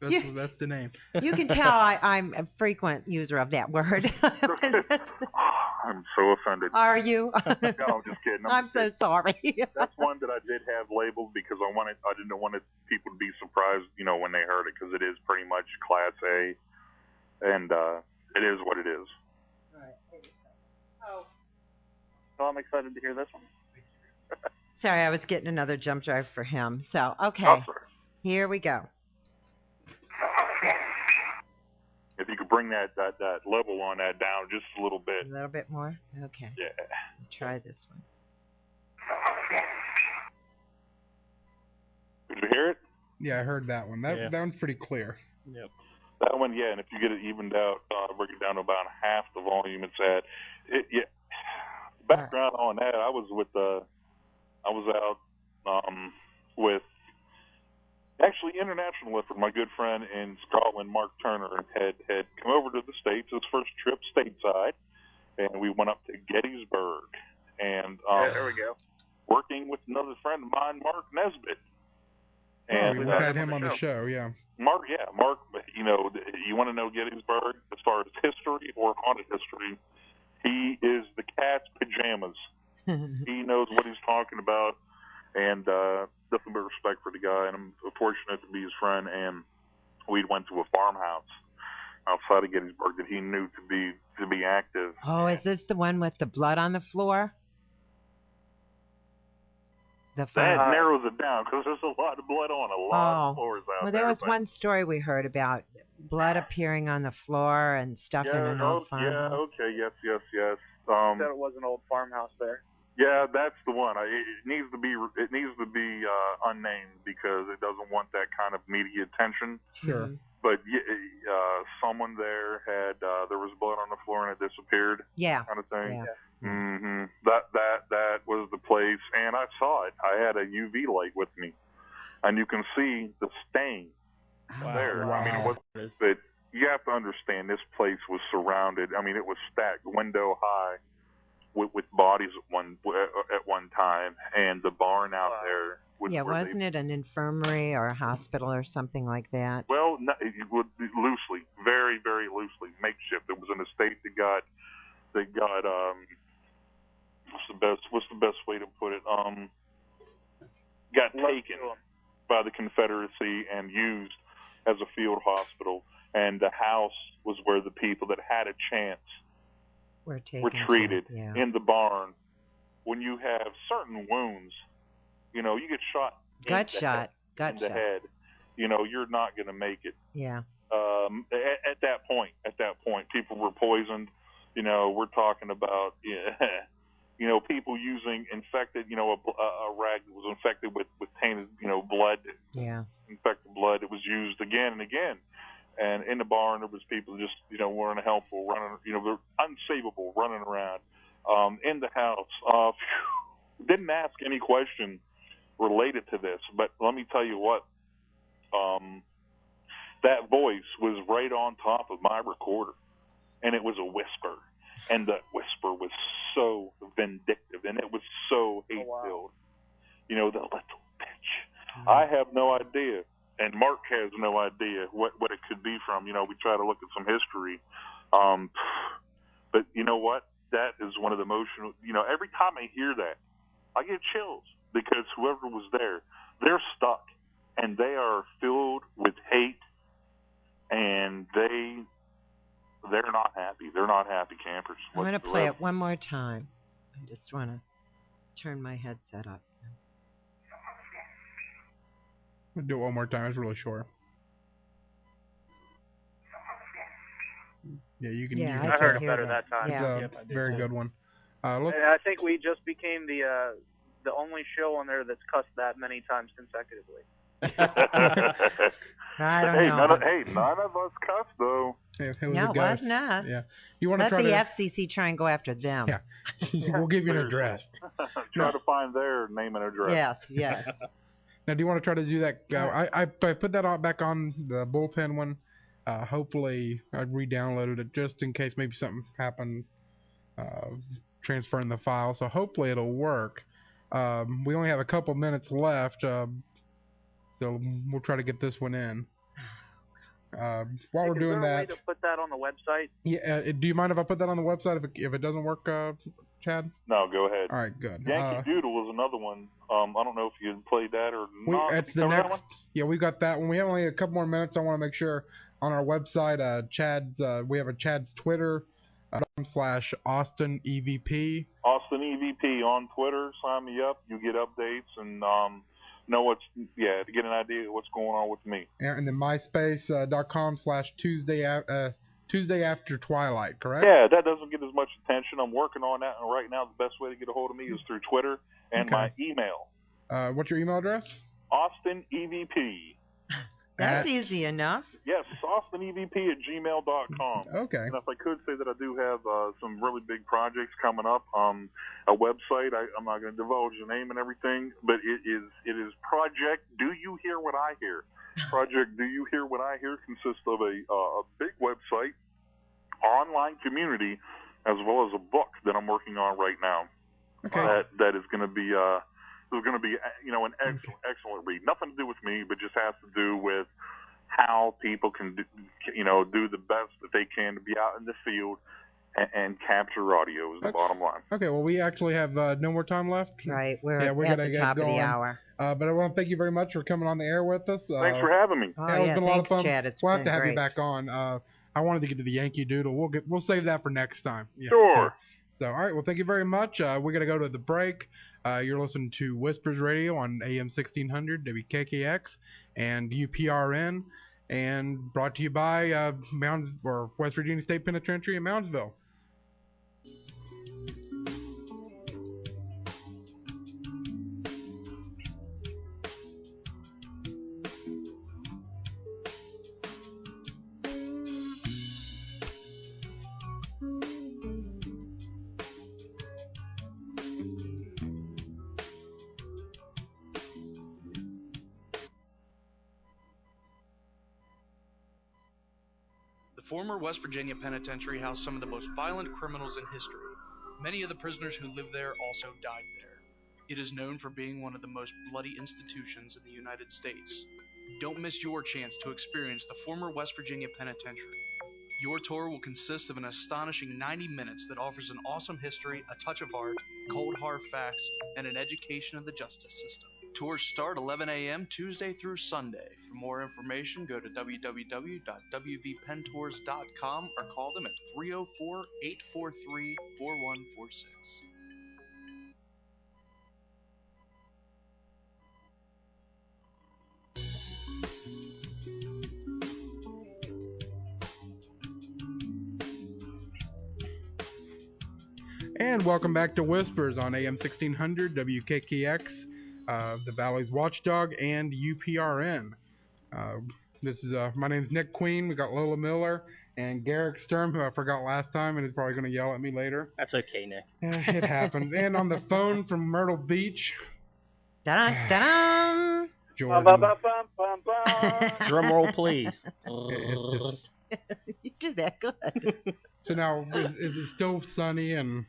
That's the name. You can tell I'm a frequent user of that word. I'm so offended. Are you? No, I'm just kidding. I'm so sorry. That's one that I did have labeled because I didn't want people to be surprised, when they heard it, because it is pretty much Class A, and it is what it is. Oh. So I'm excited to hear this one. Sorry, I was getting another jump drive for him. So, okay. Oh, sorry. Here we go. If you could bring that level on that down just a little bit. A little bit more? Okay. Yeah. Try this one. Did you hear it? Yeah, I heard that one. That one's pretty clear. Yep. That one, yeah, and if you get it evened out, bring it down to about half the volume it's at. Background on that, I was out with actually international effort. My good friend in Scotland, Mark Turner, had come over to the States, his first trip stateside, and we went up to Gettysburg. And there we go. Working with another friend of mine, Mark Nesbitt. And we've had him on the show, yeah. Mark, you know, you want to know Gettysburg as far as history or haunted history, he is the cat's pajamas. He knows what he's talking about, and nothing but respect for the guy, and I'm fortunate to be his friend, and we went to a farmhouse outside of Gettysburg that he knew to be active. Oh, is this the one with the blood on the floor? That narrows it down because there's a lot of blood on a lot of floors out there. Well, there was one story we heard about blood appearing on the floor and stuff in an old farmhouse. Yeah, okay, yes. Said it was an old farmhouse there. Yeah, that's the one. It needs to be unnamed because it doesn't want that kind of media attention. Sure. But someone there there was blood on the floor and it disappeared. Yeah. Kind of thing. Yeah. Mm-hmm. That was the place, and I saw it. I had a UV light with me, and you can see the stain there. Wow. I mean, you have to understand this place was surrounded. I mean, it was stacked window high with bodies at one time, and the barn out there. Wasn't it an infirmary or a hospital or something like that? Well, it would be loosely, very, very loosely makeshift. It was an estate that got what's the best way to put it? Got taken by the Confederacy and used as a field hospital, and the house was where the people that had a chance were treated. In the barn. When you have certain wounds, you know, you get shot gut shot in the head, you know, you're not going to make it. Yeah. At that point, people were poisoned. You know, we're talking about, you know, people using infected, you know, a rag that was infected with tainted, you know, blood. Yeah. Infected blood. It was used again and again. And in the barn, there was people just, you know, weren't helpful, running, you know, they're unsavable, running around. In the house, didn't ask any question related to this, but let me tell you what, that voice was right on top of my recorder, and it was a whisper, and the whisper was so vindictive, and it was so hate-filled. You know, the little bitch. I have no idea, and Mark has no idea what it could be from. You know, we try to look at some history, but you know what? That is one of the emotional, you know, every time I hear that, I get chills because whoever was there, they're stuck and they are filled with hate and they're not happy. They're not happy campers. I'm going to play it one more time. I just want to turn my headset up. We'll do it one more time. It's really short. Yeah, you can. Yeah, I heard it better that time. Yeah. It's a very good one. And I think we just became the only show on there that's cussed that many times consecutively. I don't know. None of us cuss though. It was no, a ghost. wasn't us. Yeah, you want to Let try the to FCC try and go after them. Yeah, we'll give you an address. Try to find their name and address. Yes. Now, do you want to try to do that? I put that back on the bullpen one. Hopefully, I re-downloaded it just in case maybe something happened transferring the file. So hopefully it'll work. We only have a couple minutes left, so we'll try to get this one in. While we're doing that, is there a way to put that on the website? Yeah. Do you mind if I put that on the website if it doesn't work, Chad? No, go ahead. All right, good. Yankee Doodle is another one. I don't know if you played that or not. It's the next. Yeah, we got that one. We have only a couple more minutes. I want to make sure on our website, we have a Chad's Twitter. /Austin EVP. Austin EVP on Twitter. Sign me up. You get updates and to get an idea of what's going on with me. And then myspace.com /Tuesday After Twilight, correct? Yeah, that doesn't get as much attention. I'm working on that, and right now the best way to get a hold of me is through Twitter and my email. What's your email address? Austin EVP. That's easy enough. Yes, AustinEVP@gmail.com. Okay. And if I could say that I do have some really big projects coming up. A website. I'm not going to divulge the name and everything, but it is Project Do You Hear What I Hear? Project Do You Hear What I Hear consists of a big website, online community, as well as a book that I'm working on right now. Okay. That is going to be an excellent read. Nothing to do with me, but just has to do with how people can do the best that they can to be out in the field and capture audio is the bottom line. Okay, well, we actually have no more time left. Right, we're at the top of the hour. But I want to thank you very much for coming on the air with us. Thanks for having me. It's been a lot of fun. Chad. We'll have to have you back on. I wanted to get to the Yankee Doodle. We'll save that for next time. Yeah, sure. So, all right, well, thank you very much. We're going to go to the break. You're listening to Whispers Radio on AM 1600, WKKX, and UPRN, and brought to you by West Virginia State Penitentiary in Moundsville. The former West Virginia Penitentiary housed some of the most violent criminals in history. Many of the prisoners who lived there also died there. It is known for being one of the most bloody institutions in the United States. Don't miss your chance to experience the former West Virginia Penitentiary. Your tour will consist of an astonishing 90 minutes that offers an awesome history, a touch of art, cold hard facts, and an education of the justice system. Tours start 11 a.m. Tuesday through Sunday. For more information, go to www.wvpentours.com or call them at 304-843-4146. And welcome back to Whispers on AM 1600, WKKX, the Valley's Watchdog, and UPRN. This is my name's Nick Queen. We got Lola Miller and Garrick Sturm, who I forgot last time, and is probably going to yell at me later. That's okay, Nick. It happens. And on the phone from Myrtle Beach, Jordan. Drum roll, please. It's just... You do that good. So now, is it still sunny and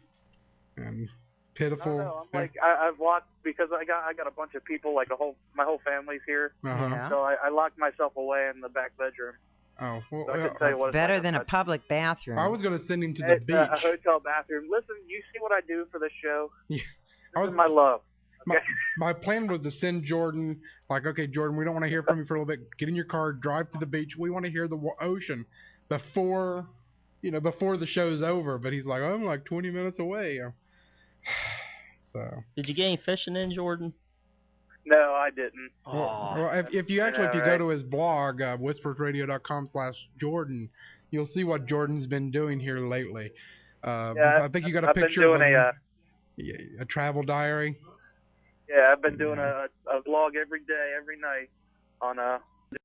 pitiful? I don't know. I've locked, because I got a bunch of people, like my whole family's here. Uh-huh. So I locked myself away in the back bedroom. Oh, well, so I can tell you what it's better than a public bathroom. I was going to send him to the beach. A hotel bathroom. Listen, you see what I do for this show? Yeah. This is my love. Okay? My plan was to send Jordan, okay, Jordan, we don't want to hear from you for a little bit. Get in your car, drive to the beach. We want to hear the ocean before the show's over. But he's like, I'm like 20 minutes away. So. Did you get any fishing in, Jordan? No, I didn't. Well, if you go to his blog, whispersradio.com/Jordan, you'll see what Jordan's been doing here lately. I think you got a picture of a travel diary. Yeah, I've been doing a vlog every day, every night on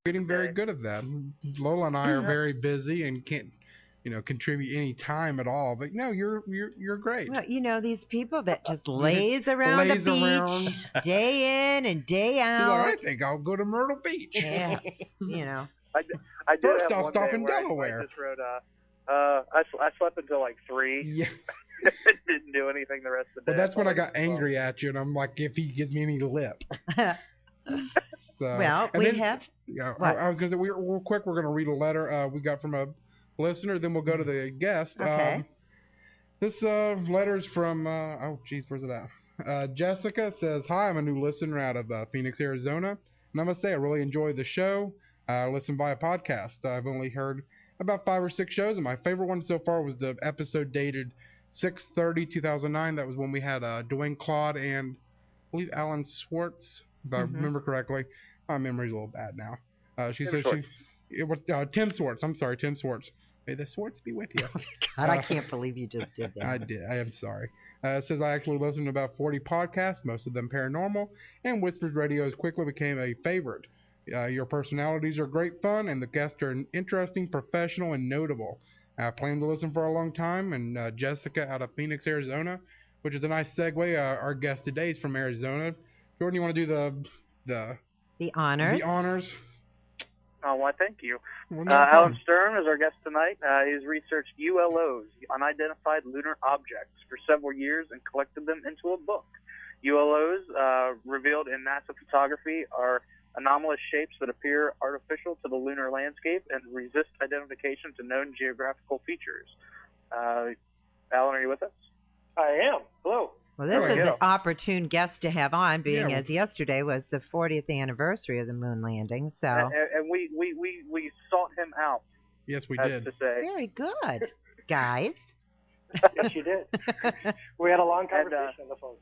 Getting very good at that. Lola and I are very busy and can't, contribute any time at all. But no, you're great. Well, these people that just lays around the beach day in and day out. He's like, I think I'll go to Myrtle Beach. Yes, I First, I'll stop in Delaware. I just wrote, I slept until like 3. Yeah. Didn't do anything the rest of the day. Well, that's when I got angry at you, and I'm like, if he gives me any lip. Well, we have. Yeah, I was going to say, real quick, we're going to read a letter we got from a listener, then we'll go to the guest. Okay. This letter is from, where's it at? Jessica says, hi, I'm a new listener out of Phoenix, Arizona, and I must say I really enjoy the show. I listen via podcast. I've only heard about 5 or 6 shows, and my favorite one so far was the episode dated 6/30/2009. That was when we had Dwayne Claude and I believe Alan Swartz, if I remember correctly. My memory's a little bad now. She said it was Tim Swartz. I'm sorry, Tim Swartz. May the Swartz be with you. God, I can't believe you just did that. I did. I am sorry. It says I actually listened to about 40 podcasts, most of them paranormal, and Whispers Radio has quickly became a favorite. Your personalities are great fun, and the guests are interesting, professional, and notable. I plan to listen for a long time, and Jessica out of Phoenix, Arizona, which is a nice segue. Our guest today is from Arizona. Jordan, you want to do the honors? The honors. Oh, why, thank you. Alan Stern is our guest tonight. He's researched ULOs, unidentified lunar objects, for several years and collected them into a book. ULOs, revealed in NASA photography, are anomalous shapes that appear artificial to the lunar landscape and resist identification to known geographical features. Alan, are you with us? I am. Hello. Well, this is an opportune guest to have on, being as yesterday was the 40th anniversary of the moon landing. So, and we sought him out. Yes, we did. To say. Very good, guys. Yes, you did. We had a long conversation on the phone.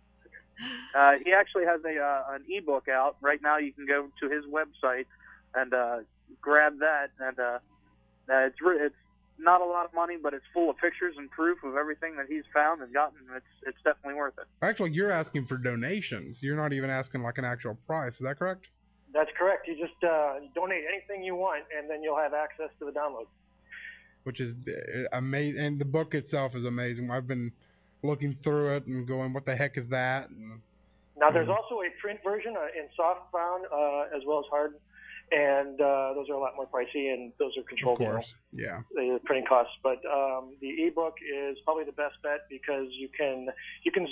He actually has an ebook out right now. You can go to his website and grab that, and it's not a lot of money, but it's full of pictures and proof of everything that he's found and gotten. It's definitely worth it. Actually, you're asking for donations. You're not even asking like an actual price. Is that correct? That's correct. You just donate anything you want, and then you'll have access to the download. Which is amazing, and the book itself is amazing. I've been looking through it and going, what the heck is that? And, now, there's also a print version in softbound as well as hard, and those are a lot more pricey, and those are controlled. Of course, yeah. The printing costs, but the ebook is probably the best bet because you can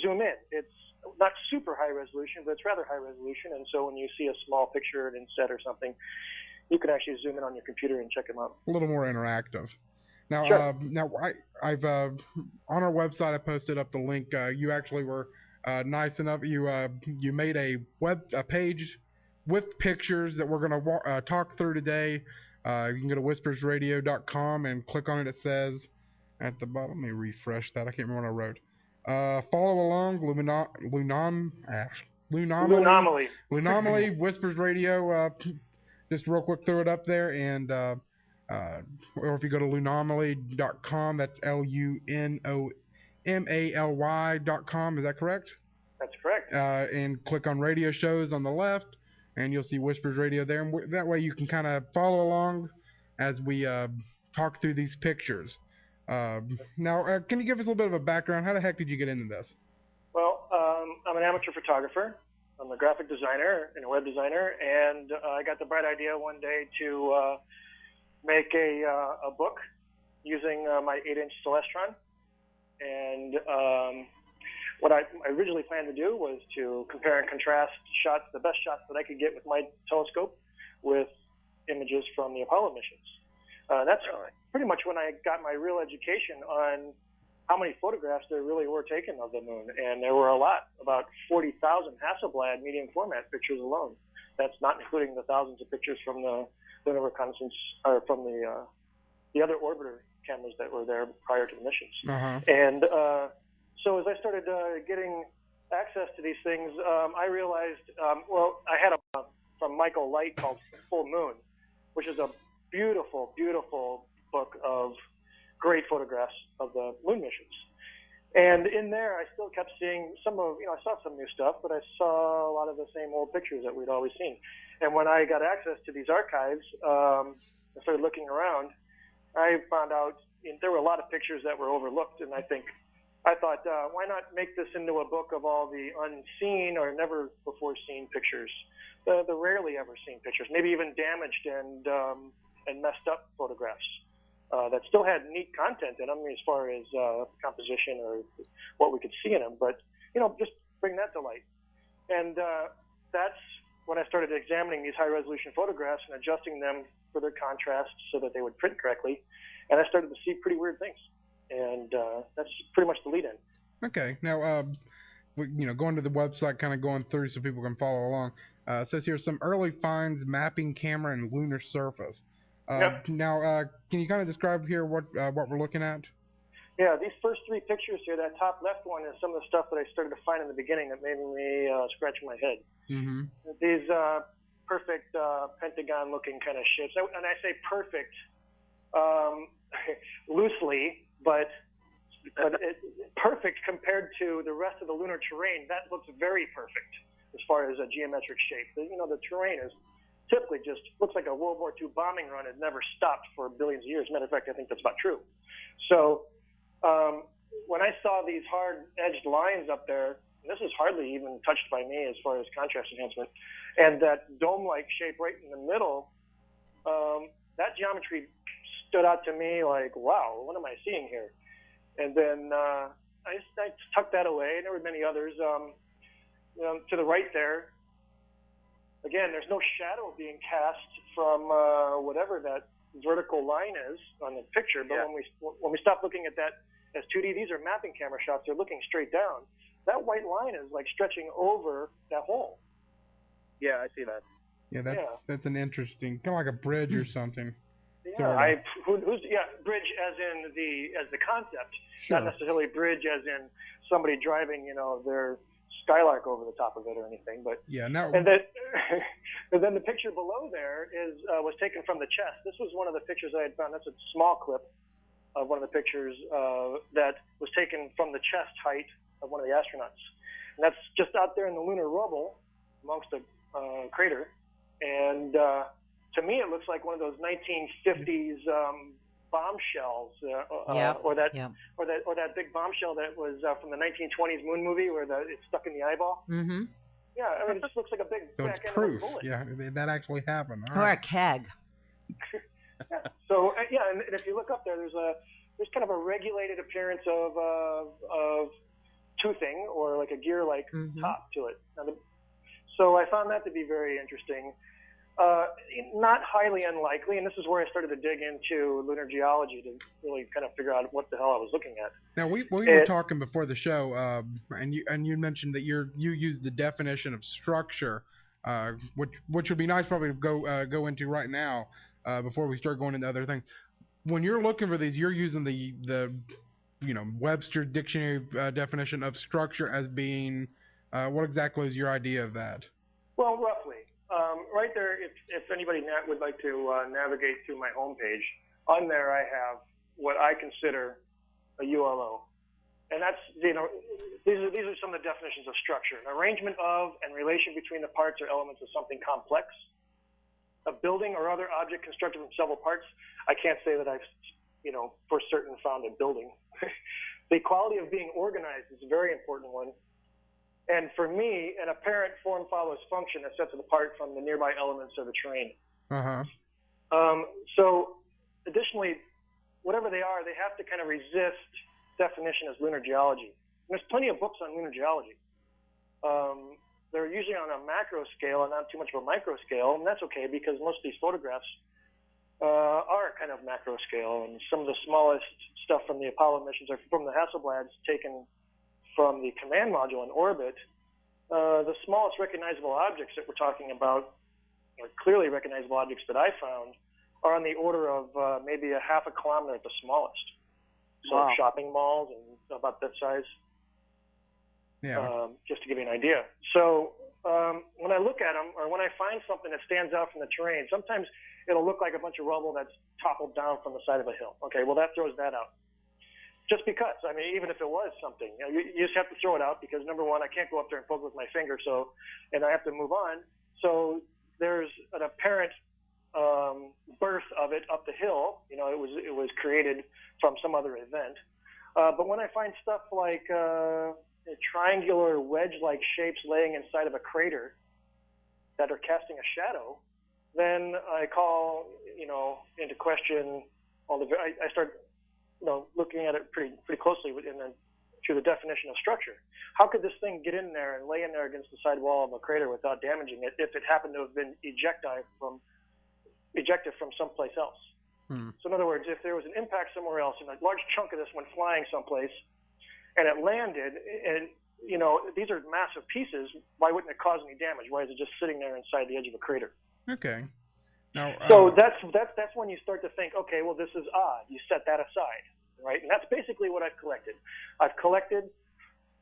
zoom in. It's not super high resolution, but it's rather high resolution, and so when you see a small picture inset or something, you can actually zoom in on your computer and check them out. A little more interactive. Now, sure. I've on our website I posted up the link. You actually were nice enough. You made a page with pictures that we're going to talk through today. You can go to whispersradio.com and click on it. It says at the bottom. Let me refresh that. I can't remember what I wrote. Follow along. Lunomaly. Whispers Radio. Just real quick, throw it up there, and or if you go to lunomaly.com, that's LUNOMALY.com. Is that correct? That's correct. And click on radio shows on the left, and you'll see Whispers Radio there. And that way you can kind of follow along as we talk through these pictures. Now, can you give us a little bit of a background? How the heck did you get into this? Well, I'm an amateur photographer. I'm a graphic designer and a web designer, and I got the bright idea one day to make a book using my 8-inch Celestron. And what I originally planned to do was to compare and contrast shots, the best shots that I could get with my telescope, with images from the Apollo missions. That's pretty much when I got my real education on how many photographs there really were taken of the moon. And there were a lot, about 40,000 Hasselblad medium format pictures alone. That's not including the thousands of pictures from the lunar reconnaissance, or from the other orbiter cameras that were there prior to the missions. Uh-huh. And so as I started getting access to these things, I realized, I had a from Michael Light called Full Moon, which is a beautiful, beautiful book of great photographs of the moon missions. And in there, I still kept seeing I saw some new stuff, but I saw a lot of the same old pictures that we'd always seen. And when I got access to these archives, I started looking around, I found out there were a lot of pictures that were overlooked, and I thought, why not make this into a book of all the unseen or never before seen pictures, the rarely ever seen pictures, maybe even damaged and messed up photographs that still had neat content in them as far as composition or what we could see in them, but just bring that to light. And that's when I started examining these high resolution photographs and adjusting them for their contrast so that they would print correctly, and I started to see pretty weird things. And that's pretty much the lead-in. Okay. Now, going to the website, kind of going through so people can follow along. It says here, some early finds, mapping camera, and lunar surface. Yep. Now, can you kind of describe here what we're looking at? Yeah, these first three pictures here, that top left one is some of the stuff that I started to find in the beginning that made me scratch my head. Mm-hmm. These perfect pentagon-looking kind of shapes. And I say perfect loosely, but perfect compared to the rest of the lunar terrain. That looks very perfect as far as a geometric shape. The terrain is typically just looks like a World War II bombing run. It never stopped for billions of years. Matter of fact, I think that's about true. So when I saw these hard-edged lines up there, and this is hardly even touched by me as far as contrast enhancement, and that dome-like shape right in the middle, that geometry stood out to me like, wow, what am I seeing here? And then I tucked that away, and there were many others. To the right there, again, there's no shadow being cast from whatever that vertical line is on the picture, but when we stop looking at that as 2D, these are mapping camera shots. They're looking straight down. That white line is like stretching over that hole. Yeah, I see that. Yeah, that's an interesting, kind of like a bridge or something. Yeah, bridge as in the concept, sure. Not necessarily bridge as in somebody driving, their Skylark over the top of it or anything. But yeah, no. And then the picture below there was taken from the chest. This was one of the pictures I had found. That's a small clip of one of the pictures that was taken from the chest height of one of the astronauts, and that's just out there in the lunar rubble amongst a crater. And to me, it looks like one of those 1950s bombshells, or that big bombshell that was from the 1920s moon movie where it's stuck in the eyeball. Mm-hmm. Yeah, I mean, it just looks like a big back end proof. of a bullet. Yeah, that actually happened. All or right. a keg. Yeah. So and if you look up there, there's kind of a regulated appearance of toothing or like a gear-like top to it. So I found that to be very interesting. Not highly unlikely, and this is where I started to dig into lunar geology to really kind of figure out what the hell I was looking at. Now we were talking before the show, and you mentioned that you use the definition of structure, which would be nice probably to go into right now before we start going into other things. When you're looking for these, you're using the Webster Dictionary definition of structure as being what exactly is your idea of that? Well, roughly. Right there, if anybody would like to navigate to my homepage, on there I have what I consider a ULO. And that's, these are some of the definitions of structure. An arrangement of and relation between the parts or elements of something complex. A building or other object constructed from several parts. I can't say that I've, for certain found a building. The quality of being organized is a very important one. And for me, an apparent form follows function that sets it apart from the nearby elements of the terrain. So additionally, whatever they are, they have to kind of resist definition as lunar geology. And there's plenty of books on lunar geology. They're usually on a macro scale and not too much of a micro scale, and that's okay because most of these photographs are kind of macro scale, and some of the smallest stuff from the Apollo missions are from the Hasselblads taken from the command module in orbit. The smallest recognizable objects that we're talking about, or clearly recognizable objects that I found, are on the order of maybe a half a kilometer at the smallest. So wow. Shopping malls and about that size. Yeah. Just to give you an idea. So when I look at them, or when I find something that stands out from the terrain, sometimes it'll look like a bunch of rubble that's toppled down from the side of a hill. Okay, well that throws that out. Just because, I mean, even if it was something, you just have to throw it out because number one, I can't go up there and poke with my finger, and I have to move on. So there's an apparent birth of it up the hill. It was created from some other event. But when I find stuff like triangular wedge-like shapes laying inside of a crater that are casting a shadow, then I call, into question I start looking at it pretty closely through the definition of structure. How could this thing get in there and lay in there against the side wall of a crater without damaging it if it happened to have been ejected from someplace else? So in other words, if there was an impact somewhere else and a large chunk of this went flying someplace and it landed, and these are massive pieces, why wouldn't it cause any damage? Why is it just sitting there inside the edge of a crater? Okay. So that's when you start to think, okay, well, this is odd. You set that aside, right? And that's basically what I've collected. I've collected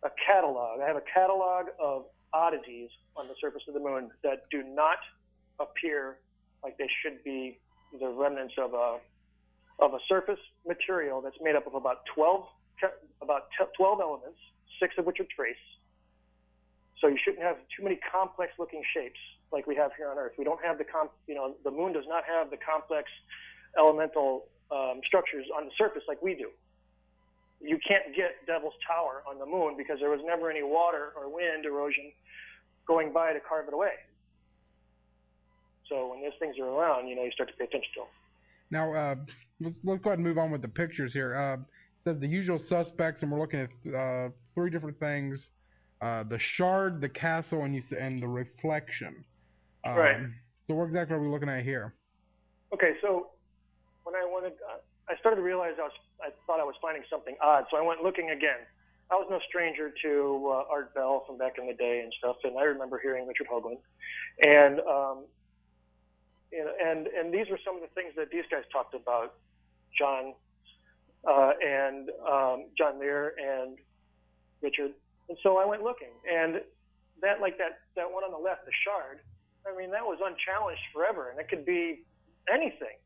a catalog. I have a catalog of oddities on the surface of the moon that do not appear like they should be the remnants of a surface material that's made up of about 12 elements, 6 of which are trace. So you shouldn't have too many complex-looking shapes like we have here on Earth. We don't have the moon does not have the complex elemental structures on the surface like we do. You can't get Devil's Tower on the moon because there was never any water or wind erosion going by to carve it away. So when those things are around, you start to pay attention to them. Now, let's go ahead and move on with the pictures here. It says the usual suspects, and we're looking at 3 different things. The shard, the castle, and the reflection. Right. So what exactly are we looking at here? Okay, so when I started to realize I thought I was finding something odd, so I went looking again. I was no stranger to Art Bell from back in the day and stuff, and I remember hearing Richard Hoagland, and these were some of the things that these guys talked about, John Lear and Richard. And so I went looking, and that one on the left, the shard, I mean, that was unchallenged forever, and it could be anything.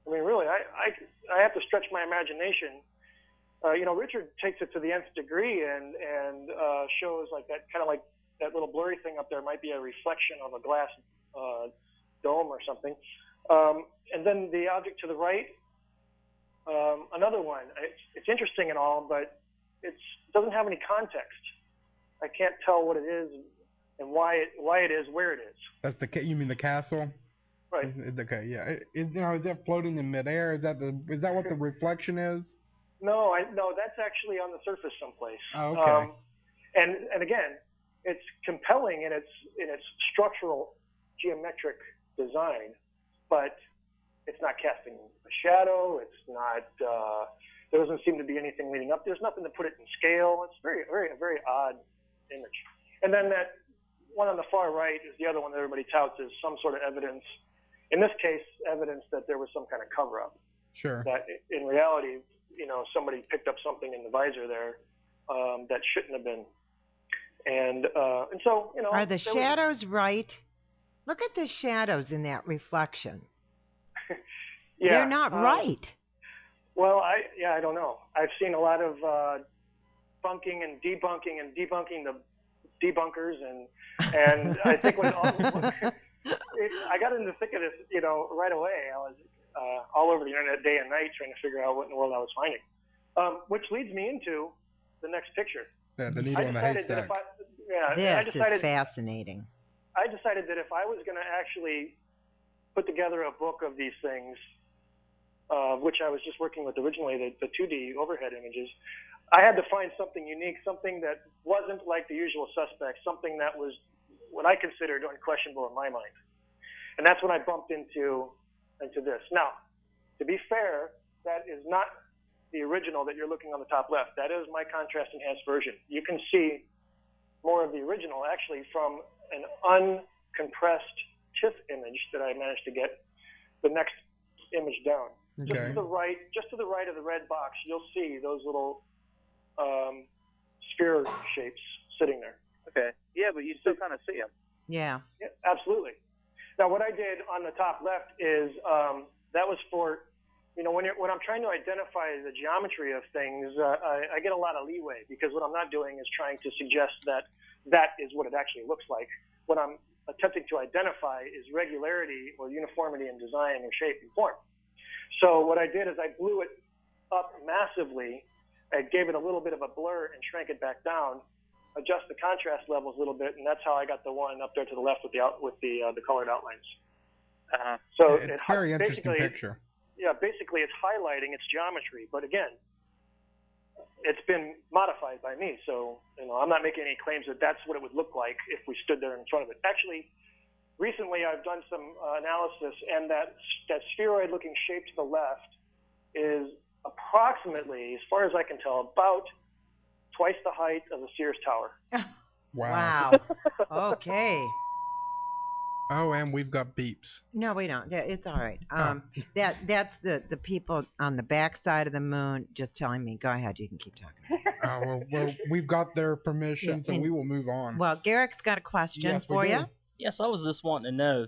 I mean, really, I have to stretch my imagination. Richard takes it to the nth degree and shows like that little blurry thing up there might be a reflection of a glass dome or something. And then the object to the right, another one. It's interesting and all, but it doesn't have any context. I can't tell what it is and why it is where it is. That's you mean the castle? Right. Okay, yeah. Is that floating in midair? Is that what the reflection is? No, that's actually on the surface someplace. Oh, okay. And again, it's compelling in its structural geometric design, but it's not casting a shadow. It's not. There doesn't seem to be anything leading up. There's nothing to put it in scale. It's very, very, very odd image. And then that one on the far right is the other one that everybody touts as some sort of evidence. In this case, evidence that there was some kind of cover-up. Sure. That in reality, somebody picked up something in the visor there that shouldn't have been. And so, Are the shadows right? Look at the shadows in that reflection. Yeah. They're not right. Well, I don't know. I've seen a lot of bunking and debunking the debunkers, and I think when I got into the thick of this, right away, I was all over the internet day and night trying to figure out what in the world I was finding, which leads me into the next picture. Yeah, the needle in the haystack. This is fascinating. I decided that if I was going to actually put together a book of these things, which I was just working with originally, the 2D overhead images, I had to find something unique, something that wasn't like the usual suspects, something that was what I considered unquestionable in my mind. And that's when I bumped into this. Now, to be fair, that is not the original that you're looking on the top left. That is my contrast enhanced version. You can see more of the original actually from an uncompressed TIFF image that I managed to get the next image down. Okay. Just to the right of the red box, you'll see those little sphere shapes sitting there. Okay. Yeah, but you still kind of see them. Yeah. Yeah, absolutely. Now, what I did on the top left is that was for, when I'm trying to identify the geometry of things, I get a lot of leeway because what I'm not doing is trying to suggest that is what it actually looks like. What I'm attempting to identify is regularity or uniformity in design or shape and form. So what I did is I blew it up massively. I gave it a little bit of a blur and shrank it back down, adjust the contrast levels a little bit, and that's how I got the one up there to the left with the colored outlines. So it's a very interesting picture. Yeah, basically it's highlighting its geometry, but again, it's been modified by me, so I'm not making any claims that that's what it would look like if we stood there in front of it. Actually, recently I've done some analysis, and that spheroid-looking shape to the left is approximately, as far as I can tell, about twice the height of the Sears Tower. Wow. Okay. Oh, and we've got beeps. No, we don't. It's all right. That's the people on the back side of the moon just telling me, go ahead, you can keep talking. Well, we've got their permission, so we will move on. Well, Garrick's got a question for you. Yes, I was just wanting to know,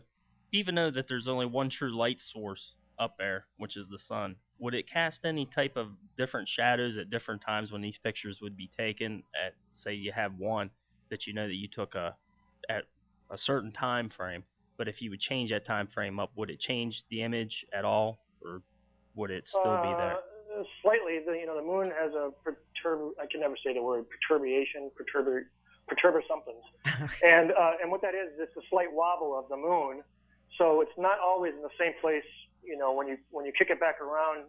even though that there's only one true light source up there, which is the sun, would it cast any type of different shadows at different times when these pictures would be taken? At, say, you have one that you know that you took at a certain time frame, but if you would change that time frame up, would it change the image at all, or would it still be there? Slightly. The moon has a I can never say the word perturber somethings, and what that is, it's a slight wobble of the moon, so it's not always in the same place. When you kick it back around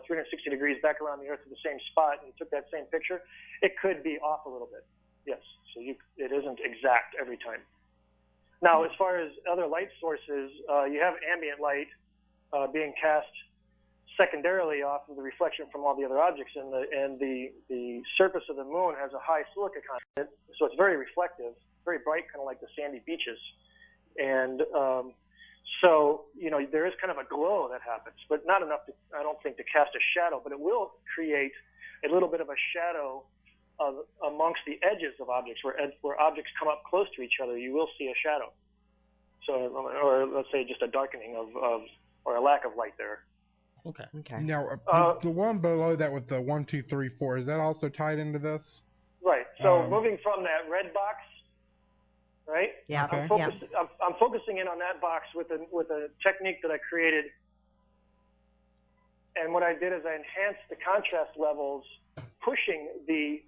360 degrees back around the Earth to the same spot, and you took that same picture, it could be off a little bit. Yes, so it isn't exact every time. Now, as far as other light sources, you have ambient light being cast secondarily off of the reflection from all the other objects, and the surface of the moon has a high silica content, so it's very reflective, very bright, kind of like the sandy beaches, and so there is kind of a glow that happens, but not enough I don't think, to cast a shadow, but it will create a little bit of a shadow amongst the edges of objects, where objects come up close to each other, you will see a shadow. So, or let's say just a darkening of or a lack of light there. Okay. Now, the one below that with the 1, 2, 3, 4, is that also tied into this? Right. So moving from that red box, right? Yeah. Okay. I'm focusing in on that box with a technique that I created, and what I did is I enhanced the contrast levels, pushing the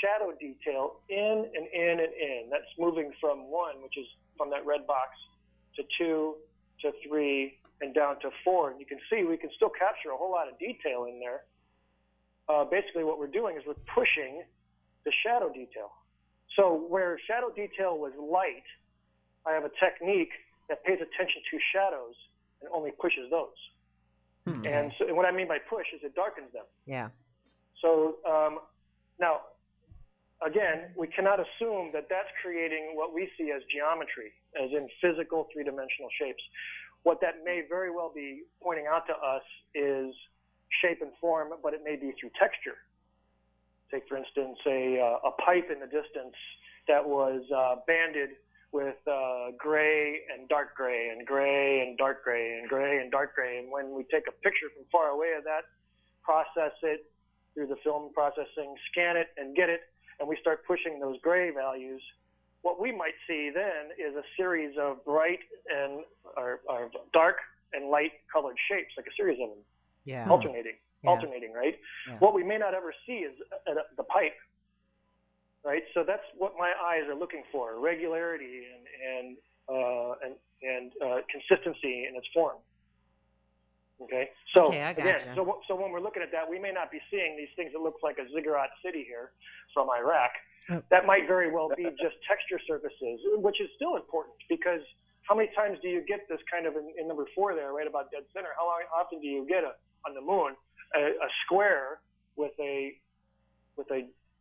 shadow detail in and in and in. That's moving from 1, which is from that red box, to 2, to 3, and down to 4. And you can see we can still capture a whole lot of detail in there. Basically what we're doing is we're pushing the shadow detail. So where shadow detail was light, I have a technique that pays attention to shadows and only pushes those. And so, and what I mean by push is it darkens them. Yeah. So now, again, we cannot assume that that's creating what we see as geometry, as in physical three-dimensional shapes. What that may very well be pointing out to us is shape and form, but it may be through texture. Take, for instance, a pipe in the distance that was banded with gray and dark gray and gray and dark gray and gray and dark gray. And when we take a picture from far away of that, process it through the film processing, scan it and get it, and we start pushing those gray values, what we might see then is a series of bright and or dark and light colored shapes, like a series of them, alternating, right? Yeah. What we may not ever see is the pipe, right? So that's what my eyes are looking for: regularity and consistency in its form. Okay, so again, so when we're looking at that, we may not be seeing these things that look like a ziggurat city here from Iraq. That might very well be just texture surfaces, which is still important, because how many times do you get this kind of in number 4 there, right about dead center? How often do you get on the moon a square with a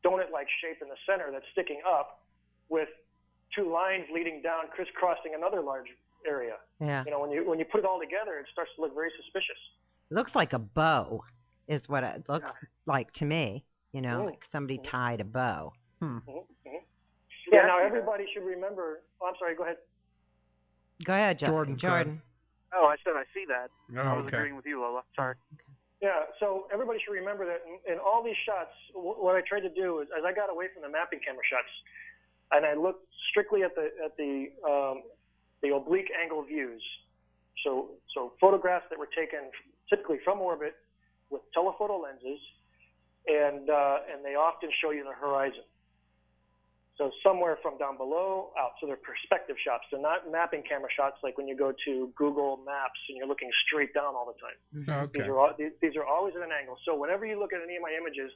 donut-like shape in the center that's sticking up, with 2 lines leading down, crisscrossing another large area? Yeah. When you put it all together, it starts to look very suspicious. It looks like a bow, is what it looks like to me. Like somebody tied a bow. Yeah. Now everybody should remember. Oh, I'm sorry. Go ahead. Go ahead, Jordan. Oh, I said I see that. Oh, I was agreeing with you, Lola. Sorry. Yeah. So everybody should remember that in all these shots, what I tried to do is, as I got away from the mapping camera shots, and I looked strictly at the oblique angle views. So photographs that were taken typically from orbit with telephoto lenses, and they often show you the horizon. So somewhere from down below out. So they're perspective shots. They're not mapping camera shots like when you go to Google Maps and you're looking straight down all the time. Okay. These are always at an angle. So whenever you look at any of my images,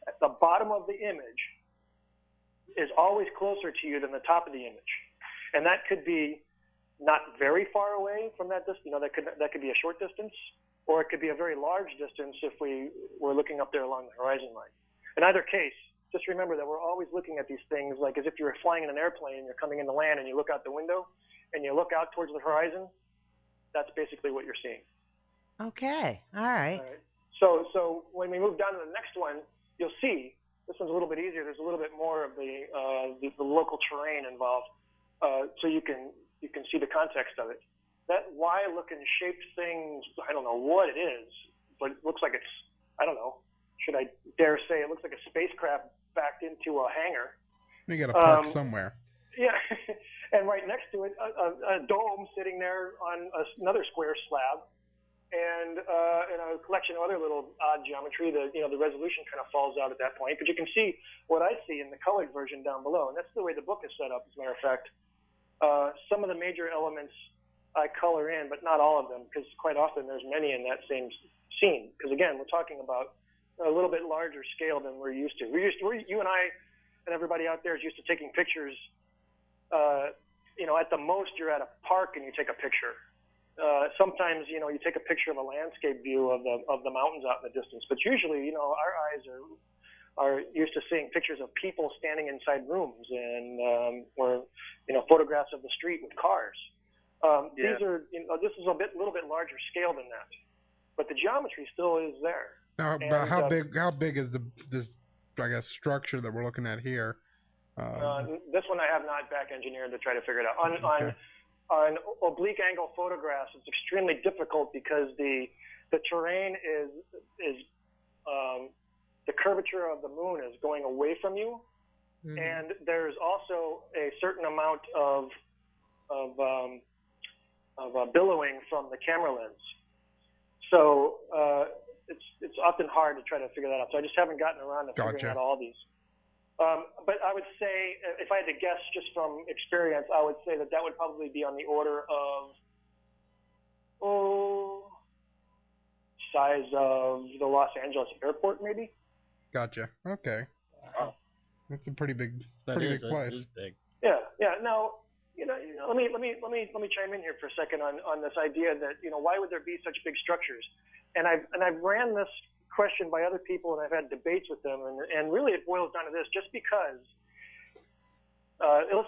at the bottom of the image is always closer to you than the top of the image. And that could be not very far away from that distance. That could be a short distance, or it could be a very large distance if we were looking up there along the horizon line. In either case, just remember that we're always looking at these things like as if you were flying in an airplane and you're coming in to land and you look out the window and you look out towards the horizon, that's basically what you're seeing. Okay. All right. So when we move down to the next one, you'll see this one's a little bit easier. There's a little bit more of the local terrain involved, so you can see the context of it. That Y-looking shaped thing, I don't know what it is, but it looks like it's, I don't know, should I dare say it looks like a spacecraft backed into a hangar. You got to park somewhere. Yeah, and right next to it, a dome sitting there on another square slab, and a collection of other little odd geometry. The resolution kind of falls out at that point, but you can see what I see in the colored version down below, and that's the way the book is set up, as a matter of fact. Some of the major elements I color in, but not all of them, because quite often there's many in that same scene. Because again, we're talking about a little bit larger scale than we're used to. You and I and everybody out there is used to taking pictures. At the most, you're at a park and you take a picture. Sometimes, you take a picture of a landscape view of the mountains out in the distance. But usually, our eyes are used to seeing pictures of people standing inside rooms and or photographs of the street with cars. These are this is little bit larger scale than that, but the geometry still is there. Now, how big is this structure that we're looking at here? This one I have not back engineered to try to figure it out. On oblique angle photographs, it's extremely difficult because the terrain is the curvature of the moon is going away from you, and there's also a certain amount of billowing from the camera lens. So it's often hard to try to figure that out. So I just haven't gotten around to figuring out all these. But I would say, if I had to guess just from experience, I would say that would probably be on the order of, size of the Los Angeles airport, maybe. Gotcha. Okay. Wow. That's a pretty big place. It is big. Yeah. Now, let me chime in here for a second on this idea that why would there be such big structures? And I've ran this question by other people, and I've had debates with them, and really it boils down to this: just because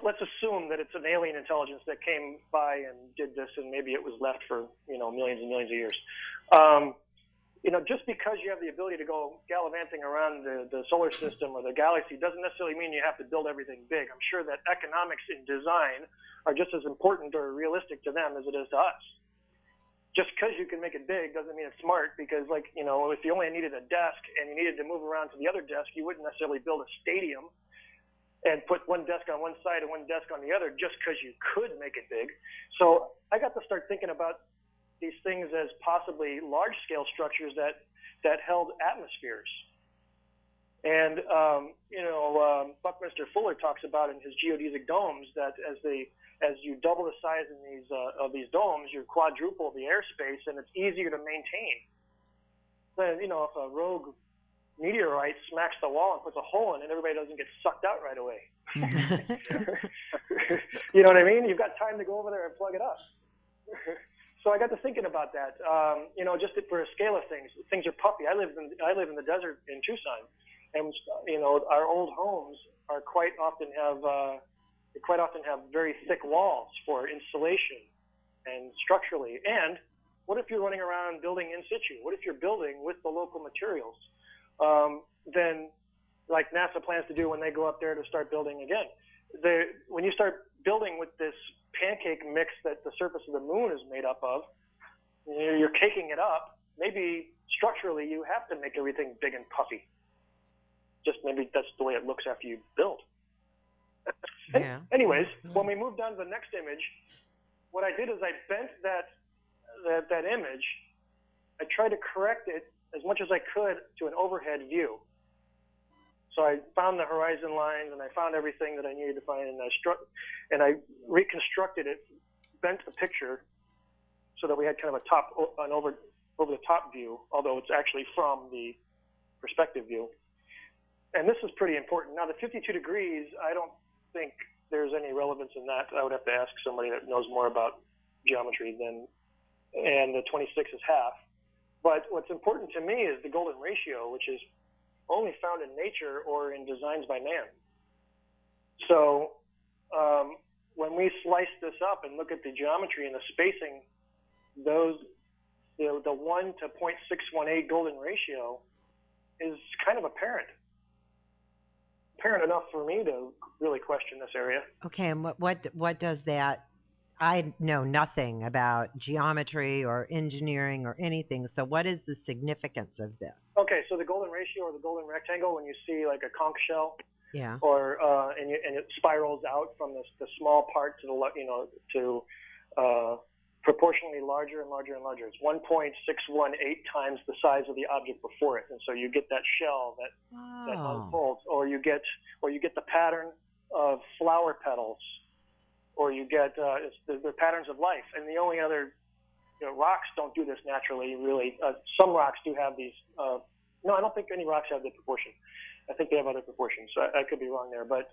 let's assume that it's an alien intelligence that came by and did this, and maybe it was left for millions and millions of years. Just because you have the ability to go gallivanting around the solar system or the galaxy doesn't necessarily mean you have to build everything big. I'm sure that economics in design are just as important or realistic to them as it is to us. Just because you can make it big doesn't mean it's smart, because if you only needed a desk and you needed to move around to the other desk, you wouldn't necessarily build a stadium and put one desk on one side and one desk on the other just because you could make it big. So I got to start thinking about these things as possibly large-scale structures that held atmospheres. And, Buckminster Fuller talks about in his geodesic domes that as you double the size of these domes, you quadruple the airspace, and it's easier to maintain. Then, if a rogue meteorite smacks the wall and puts a hole in it, everybody doesn't get sucked out right away. You know what I mean? You've got time to go over there and plug it up. So I got to thinking about that. Just for a scale of things are puffy. I live in the desert in Tucson, and our old homes are quite often have very thick walls for insulation and structurally. And what if you're running around building in situ? What if you're building with the local materials? Then, like NASA plans to do when they go up there to start building again. When you start building with this pancake mix that the surface of the moon is made up of, you're caking it up. Maybe structurally you have to make everything big and puffy. Just maybe that's the way it looks after you build. Yeah. Anyways, when we move down to the next image, what I did is I bent that image. I tried to correct it as much as I could to an overhead view. So I found the horizon lines, and I found everything that I needed to find, and I reconstructed it, bent the picture so that we had kind of an over the top view, although it's actually from the perspective view. And this is pretty important. Now, the 52 degrees, I don't think there's any relevance in that. I would have to ask somebody that knows more about geometry and the 26 is half. But what's important to me is the golden ratio, which is only found in nature or in designs by man. So when we slice this up and look at the geometry and the spacing, the 1 to 0.618 golden ratio is kind of apparent enough for me to really question this area. Okay, and what does that? I know nothing about geometry or engineering or anything. So what is the significance of this? Okay, so the golden ratio or the golden rectangle, when you see like a conch shell, yeah, or and it spirals out from the small part to to proportionally larger and larger and larger. It's 1.618 times the size of the object before it, and so you get that shell that unfolds, or you get the pattern of flower petals, or you get the patterns of life. And the only other rocks don't do this naturally, really. Some rocks do have these. No, I don't think any rocks have the proportion. I think they have other proportions. So I could be wrong there, but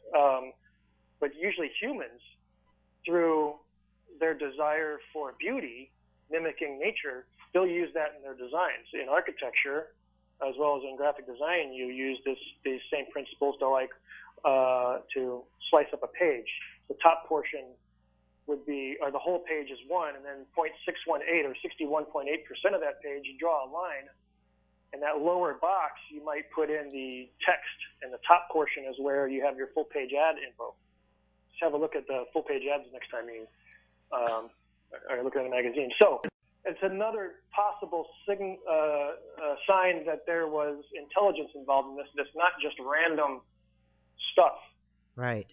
usually humans, through their desire for beauty, mimicking nature, they'll use that in their designs. In architecture, as well as in graphic design, you use these same principles to slice up a page. The top portion would be, or the whole page is 1, and then 0.618 or 61.8% of that page, you draw a line. In that lower box, you might put in the text, and the top portion is where you have your full page ad info. Just have a look at the full page ads next time you are looking at a magazine. So it's another possible sign that there was intelligence involved in this. It's not just random stuff. Right.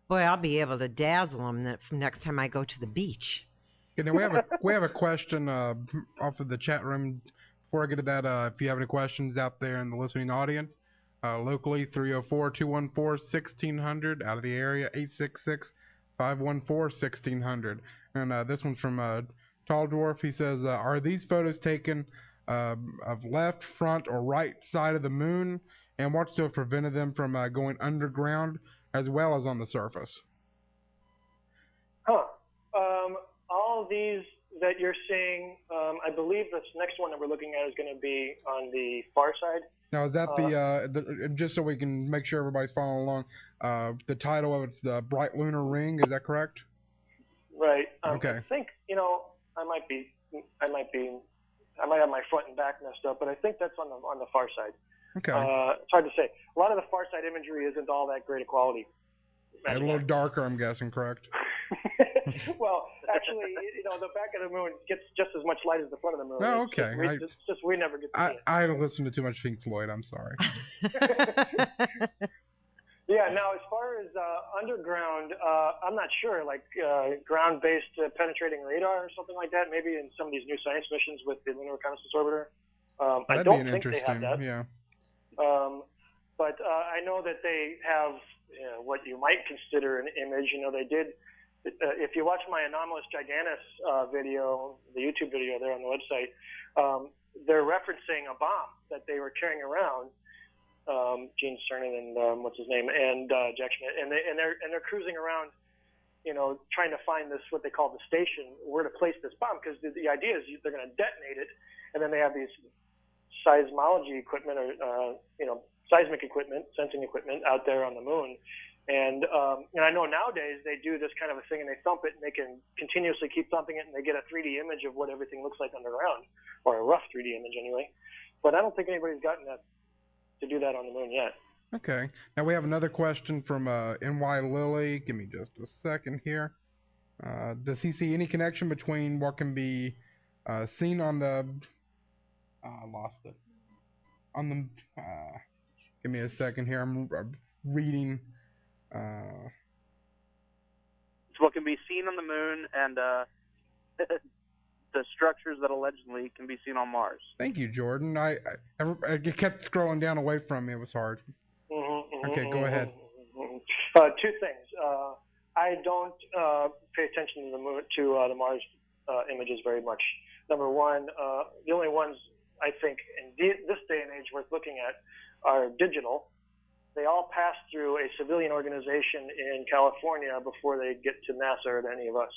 Boy, I'll be able to dazzle them next time I go to the beach. Okay, now we have a question off of the chat room. Before I get to that, if you have any questions out there in the listening audience, locally 304-214-1600, out of the area 866-514-1600. And this one's from Tall Dwarf. He says, are these photos taken of left, front, or right side of the moon? And what's to have prevented them from going underground as well as on the surface? All of these that you're seeing, I believe this next one that we're looking at is going to be on the far side. Now, is that the just so we can make sure everybody's following along, the title of it's the Bright Lunar Ring, is that correct? Right. Okay. I think, I might have my front and back messed up, but I think that's on the far side. Okay. It's hard to say. A lot of the far side imagery isn't all that great a quality. A little darker, I'm guessing, correct? Well, actually, the back of the moon gets just as much light as the front of the moon. Oh, okay. It's just we never get to see it. I listen to too much Pink Floyd. I'm sorry. Yeah. Now, as far as underground, I'm not sure. Like ground-based penetrating radar or something like that. Maybe in some of these new science missions with the Lunar Reconnaissance Orbiter. I don't think they have that. Yeah. But I know that they have what you might consider an image. They did. If you watch my Anomalous Gigantis video, the YouTube video there on the website, they're referencing a bomb that they were carrying around. Gene Cernan and what's his name, and Jack Schmidt, and they're cruising around, trying to find this, what they call the station, where to place this bomb, because the idea is they're going to detonate it, and then they have these seismology equipment or seismic equipment, sensing equipment out there on the moon. And I know nowadays they do this kind of a thing, and they thump it, and they can continuously keep thumping it, and they get a 3D image of what everything looks like underground, or a rough 3D image anyway. But I don't think anybody's gotten that to do that on the moon yet. Okay. Now we have another question from NY Lily. Give me just a second here. Does he see any connection between what can be seen on the... I lost it. On the... give me a second here. I'm reading... It's what can be seen on the moon and the structures that allegedly can be seen on Mars. Thank you, Jordan. I kept scrolling down away from me. It was hard. Okay, go ahead. Two things. I don't pay attention to the moon, to the Mars images very much. Number one, the only ones I think in this day and age worth looking at are digital. They all pass through a civilian organization in California before they get to NASA or to any of us.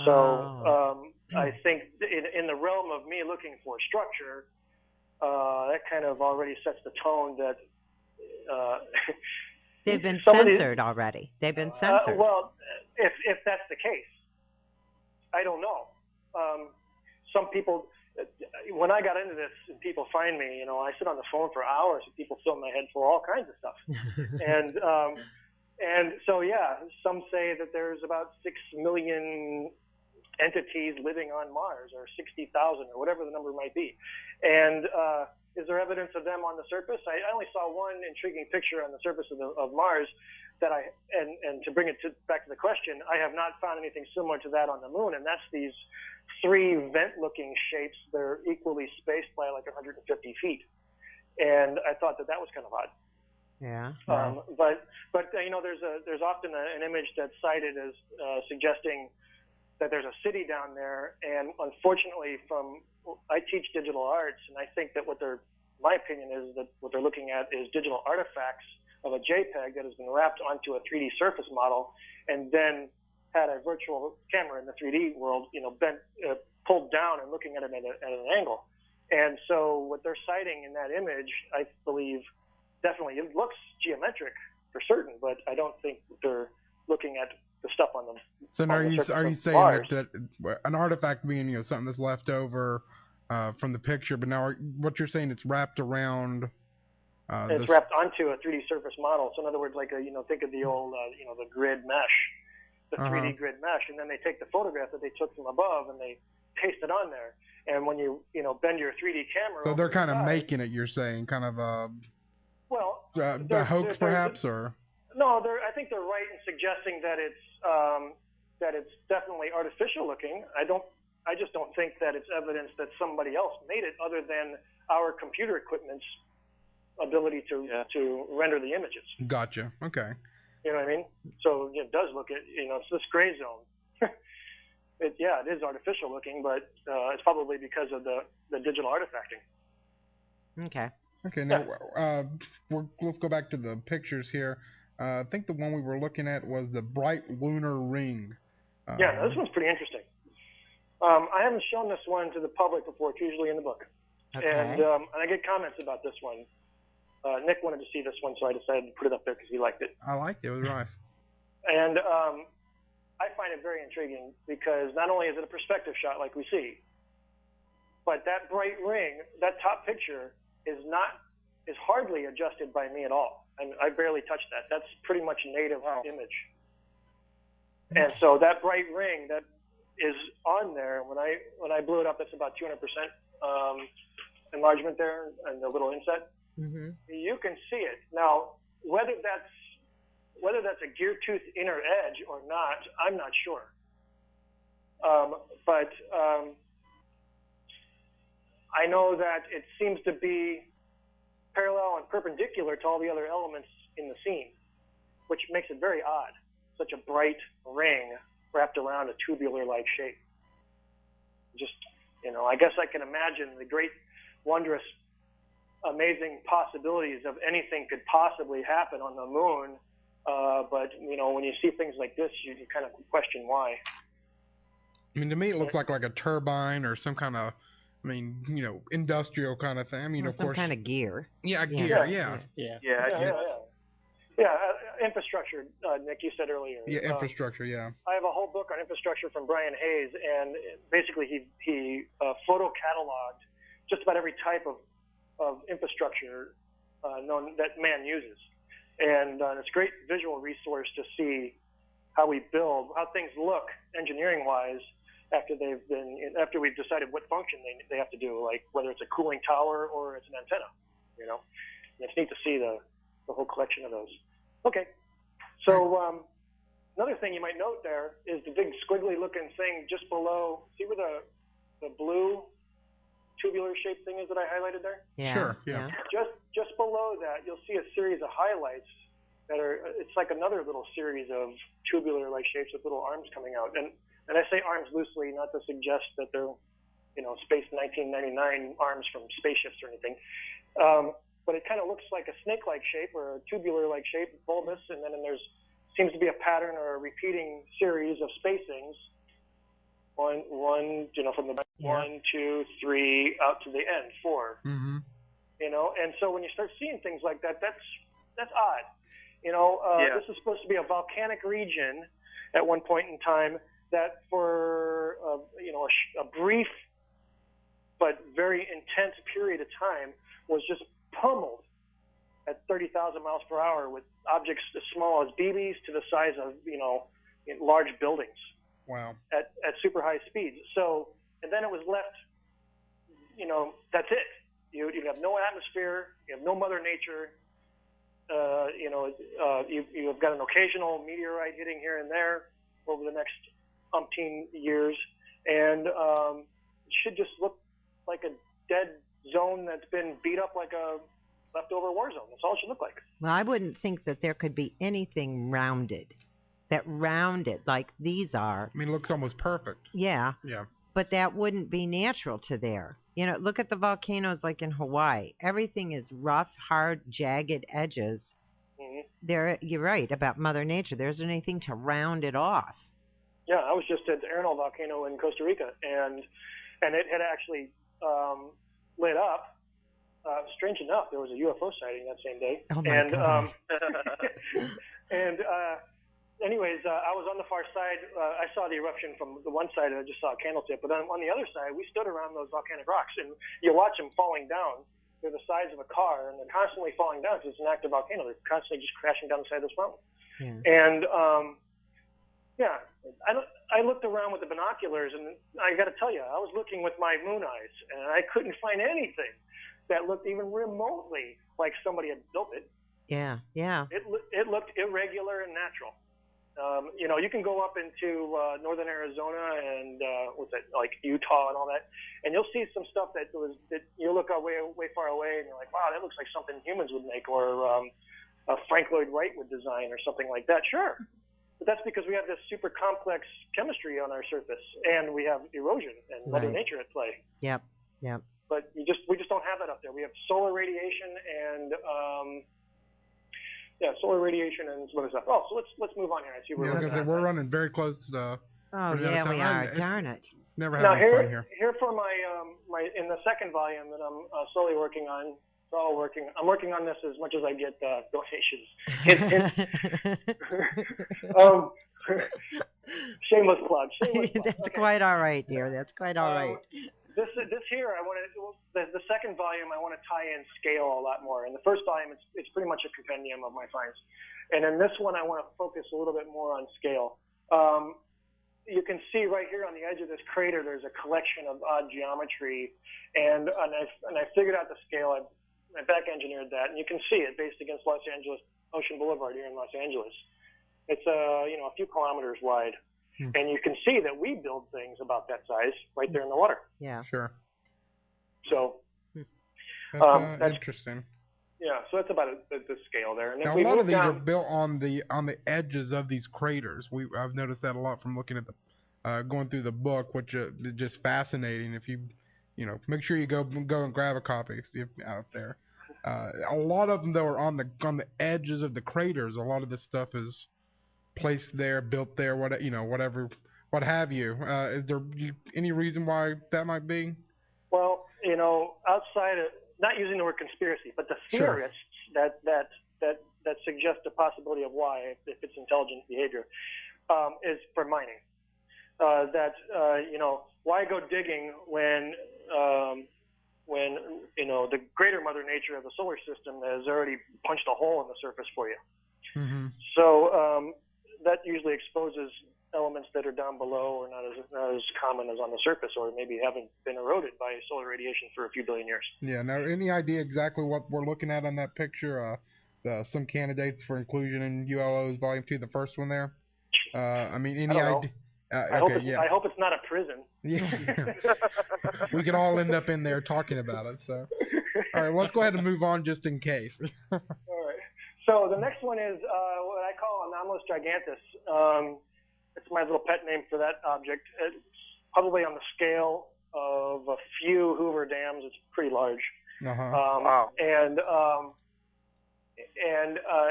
So I think in the realm of me looking for structure, that kind of already sets the tone that They've been censored already. They've been censored. Well, if that's the case, I don't know. Some people, when I got into this and people find me, I sit on the phone for hours and people fill my head full of all kinds of stuff. And so, yeah, some say that there's about 6 million entities living on Mars, or 60,000, or whatever the number might be. And is there evidence of them on the surface? I only saw one intriguing picture on the surface of Mars that and to bring it back to the question, I have not found anything similar to that on the moon, and that's these 3 vent-looking shapes that are equally spaced by like 150 feet. And I thought that was kind of odd. Yeah. But there's often an image that's cited as suggesting that there's a city down there, and unfortunately, I teach digital arts, and I think that my opinion is that what they're looking at is digital artifacts of a JPEG that has been wrapped onto a 3D surface model, and then had a virtual camera in the 3D world, pulled down and looking at it at an angle. And so what they're citing in that image, I believe, definitely it looks geometric for certain, but I don't think they're looking at the stuff on them. So are you saying that an artifact being something that's left over from the picture, but now what you're saying, it's wrapped around? It's wrapped onto a 3D surface model. So in other words, like think of the old the grid mesh, the 3D grid mesh, and then they take the photograph that they took from above and they paste it on there. And when you bend your 3D camera, so they're kind of making it. You're saying kind of a hoax, perhaps, or no? I think they're right in suggesting that it's definitely artificial looking. I just don't think that it's evidence that somebody else made it, other than our computer equipment's ability to render the images. Gotcha. Okay. You know what I mean? So it does look it's this gray zone. It is artificial looking, but it's probably because of the digital artifacting. Okay. Okay. Now let's go back to the pictures here. I think the one we were looking at was the bright lunar ring. This one's pretty interesting. I haven't shown this one to the public before. It's usually in the book. Okay. And I get comments about this one. Nick wanted to see this one, so I decided to put it up there because he liked it. I liked it. It was nice. And I find it very intriguing because not only is it a perspective shot like we see, but that bright ring, that top picture, is hardly adjusted by me at all. I barely touched that. That's pretty much native image. And so that bright ring that is on there, when I blew it up, it's about 200% enlargement there and the little inset. Mm-hmm. You can see it. Now, whether that's a gear tooth inner edge or not, I'm not sure. But I know that it seems to be parallel and perpendicular to all the other elements in the scene, which makes it very odd. Such a bright ring wrapped around a tubular-like shape. Just, I guess I can imagine the great, wondrous, amazing possibilities of anything could possibly happen on the moon. But, when you see things like this, you kind of question why. I mean, to me, it looks like a turbine or some kind of, industrial kind of thing. Of course. Some kind of gear. Yeah, gear, infrastructure, Nick, you said earlier. Yeah, infrastructure, yeah. I have a whole book on infrastructure from Brian Hayes, and basically he photo cataloged just about every type of infrastructure known that man uses. And it's a great visual resource to see how we build, how things look engineering-wise after we've decided what function they have to do, like whether it's a cooling tower or it's an antenna, And it's neat to see the whole collection of those. Okay, so another thing you might note there is the big squiggly-looking thing just below. See where the blue tubular-shaped thing is that I highlighted there? Yeah. Sure. Yeah. Just below that, you'll see a series of highlights that it's like another little series of tubular-like shapes with little arms coming out. And I say arms loosely, not to suggest that they're, Space 1999 arms from spaceships or anything. But it kind of looks like a snake-like shape or a tubular-like shape, bulbous, and then seems to be a pattern or a repeating series of spacings. One, from the 1, 2, 3 out to the end, 4. Mm-hmm. And so when you start seeing things like that, that's odd. This is supposed to be a volcanic region at one point in time that for, a brief but very intense period of time was just pummeled at 30,000 miles per hour with objects as small as BBs to the size of, large buildings. Wow. At super high speeds. So, and then it was left, that's it. You have no atmosphere, you have no Mother Nature. You've got an occasional meteorite hitting here and there over the next umpteen years, and it should just look like a dead zone that's been beat up like a leftover war zone. That's all it should look like. Well, I wouldn't think that there could be anything rounded like these are. I mean, it looks almost perfect. Yeah. Yeah. But that wouldn't be natural to there. Look at the volcanoes like in Hawaii. Everything is rough, hard, jagged edges. Mm-hmm. You're right about Mother Nature. There isn't anything to round it off. Yeah, I was just at the Arenal volcano in Costa Rica, and it had actually lit up. Strange enough, there was a UFO sighting that same day. Oh my God. Anyways, I was on the far side. I saw the eruption from the one side, and I just saw a candle tip. But on the other side, we stood around those volcanic rocks, and you watch them falling down. They're the size of a car, and they're constantly falling down because it's an active volcano. They're constantly just crashing down the side of this mountain. Yeah. And I looked around with the binoculars, and I got to tell you, I was looking with my moon eyes, and I couldn't find anything that looked even remotely like somebody had built it. Yeah. It looked irregular and natural. You can go up into northern Arizona and like Utah and all that, and you'll see some stuff that you look way far away, and you're like, wow, that looks like something humans would make, or Frank Lloyd Wright would design, or something like that. Sure, but that's because we have this super complex chemistry on our surface, and we have erosion and Mother Nature at play. Yep. But we just don't have that up there. We have solar radiation and solar radiation and some other stuff. Oh, so let's move on here. I see we're running very close to. Oh yeah, we are. Darn it. Never had any fun here. Here for my in the second volume that I'm slowly working on. I'm working on this as much as I get donations. Shameless plug. That's quite all right, dear. That's quite all right. This here, the second volume, I want to tie in scale a lot more. In the first volume, it's pretty much a compendium of my finds, and in this one, I want to focus a little bit more on scale. You can see right here on the edge of this crater, there's a collection of odd geometry, and I figured out the scale. I back engineered that, and you can see it based against Los Angeles Ocean Boulevard here in Los Angeles. It's a few kilometers wide. And you can see that we build things about that size right there in the water. Yeah. Sure. So that's interesting. Yeah, so that's about the scale there. And now, a lot of these are built on the edges of these craters. I've noticed that a lot from looking at the going through the book, which is just fascinating. If you make sure you go and grab a copy out there. A lot of them though are on the edges of the craters. A lot of this stuff is placed there, built there, whatever, what have you. Is there any reason why that might be? Well, outside of not using the word conspiracy, but the theorists that suggest the possibility of why, if it's intelligent behavior, is for mining. Why go digging when the greater Mother Nature of the solar system has already punched a hole in the surface for you? Mm-hmm. So that usually exposes elements that are down below or not as common as on the surface, or maybe haven't been eroded by solar radiation for a few billion years. Yeah. Now, any idea exactly what we're looking at on that picture? Some candidates for inclusion in ULO's Volume 2, the first one there. Any idea? I hope it's not a prison. Yeah. We could all end up in there talking about it. So, all right, let's go ahead and move on just in case. All right. So the next one is what I call Anomalous Gigantis. It's my little pet name for that object. It's probably on the scale of a few Hoover dams. It's pretty large. Wow. And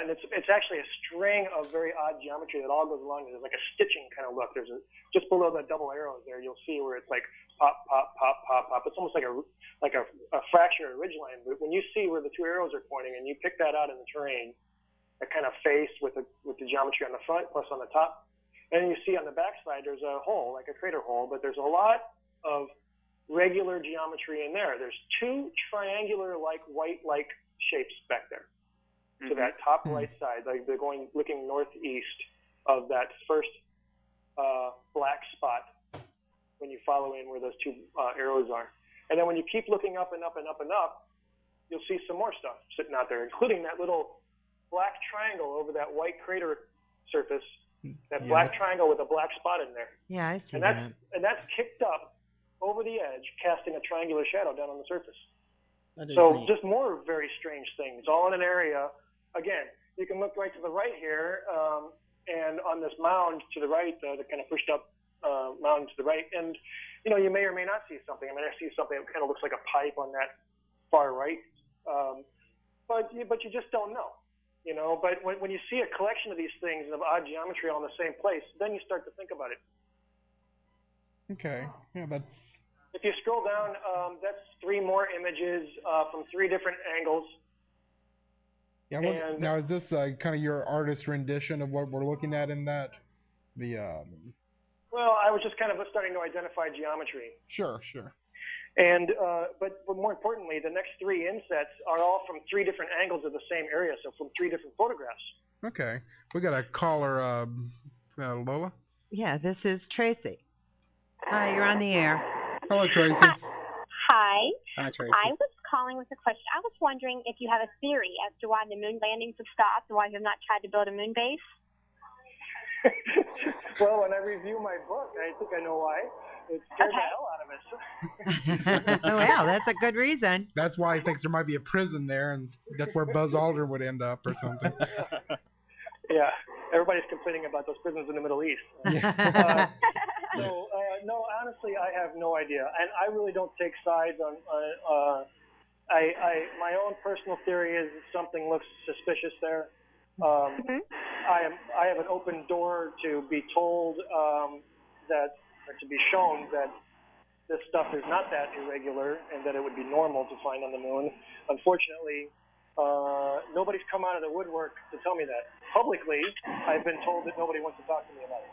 it's actually a string of very odd geometry that all goes along. There's like a stitching kind of look. Just below the double arrows there, you'll see where it's like pop, pop, pop, pop, pop. It's almost like a fracture, a ridge line. But when you see where the two arrows are pointing, and you pick that out in the terrain, a kind of face with the geometry on the front plus on the top. And you see on the backside there's a hole, like a crater hole, but there's a lot of regular geometry in there. There's two triangular-like, white-like shapes back there. To that top right side, like they're looking northeast of that first black spot when you follow in where those two arrows are. And then when you keep looking up and up and up and up, you'll see some more stuff sitting out there, including that little black triangle over that white crater surface, that black triangle with a black spot in there. Yeah, I see that. And that's kicked up over the edge, casting a triangular shadow down on the surface. So neat. Just more very strange things, all in an area. Again, you can look right to the right here, and on this mound to the right, the kind of pushed up mound to the right, and you may or may not see something. I mean, I see something that kind of looks like a pipe on that far right, but you just don't know, But when you see a collection of these things of odd geometry all in the same place, then you start to think about it. Okay, yeah, that's. If you scroll down, that's 3 more images from 3 different angles. Yeah. Well, now, is this kind of your artist rendition of what we're looking at in that? Well, I was just kind of starting to identify geometry. Sure. And but more importantly, the next 3 insets are all from 3 different angles of the same area, so from 3 different photographs. Okay. We got a caller, Lola. Yeah, this is Tracy. Hi, you're on the air. Hello, Tracy. Hi. Hi, Tracy. I was calling with a question. I was wondering if you have a theory as to why the moon landings have stopped and why you have not tried to build a moon base. Well, when I review my book, I think I know why. It scared the hell out of us. Well, that's a good reason. That's why he thinks there might be a prison there, and that's where Buzz Aldrin would end up or something. Yeah, everybody's complaining about those prisons in the Middle East. No, honestly, I have no idea, and I really don't take sides on. My own personal theory is something looks suspicious there. I have an open door to be told that, or to be shown that this stuff is not that irregular and that it would be normal to find on the moon. Unfortunately, nobody's come out of the woodwork to tell me that. Publicly, I've been told that nobody wants to talk to me about it.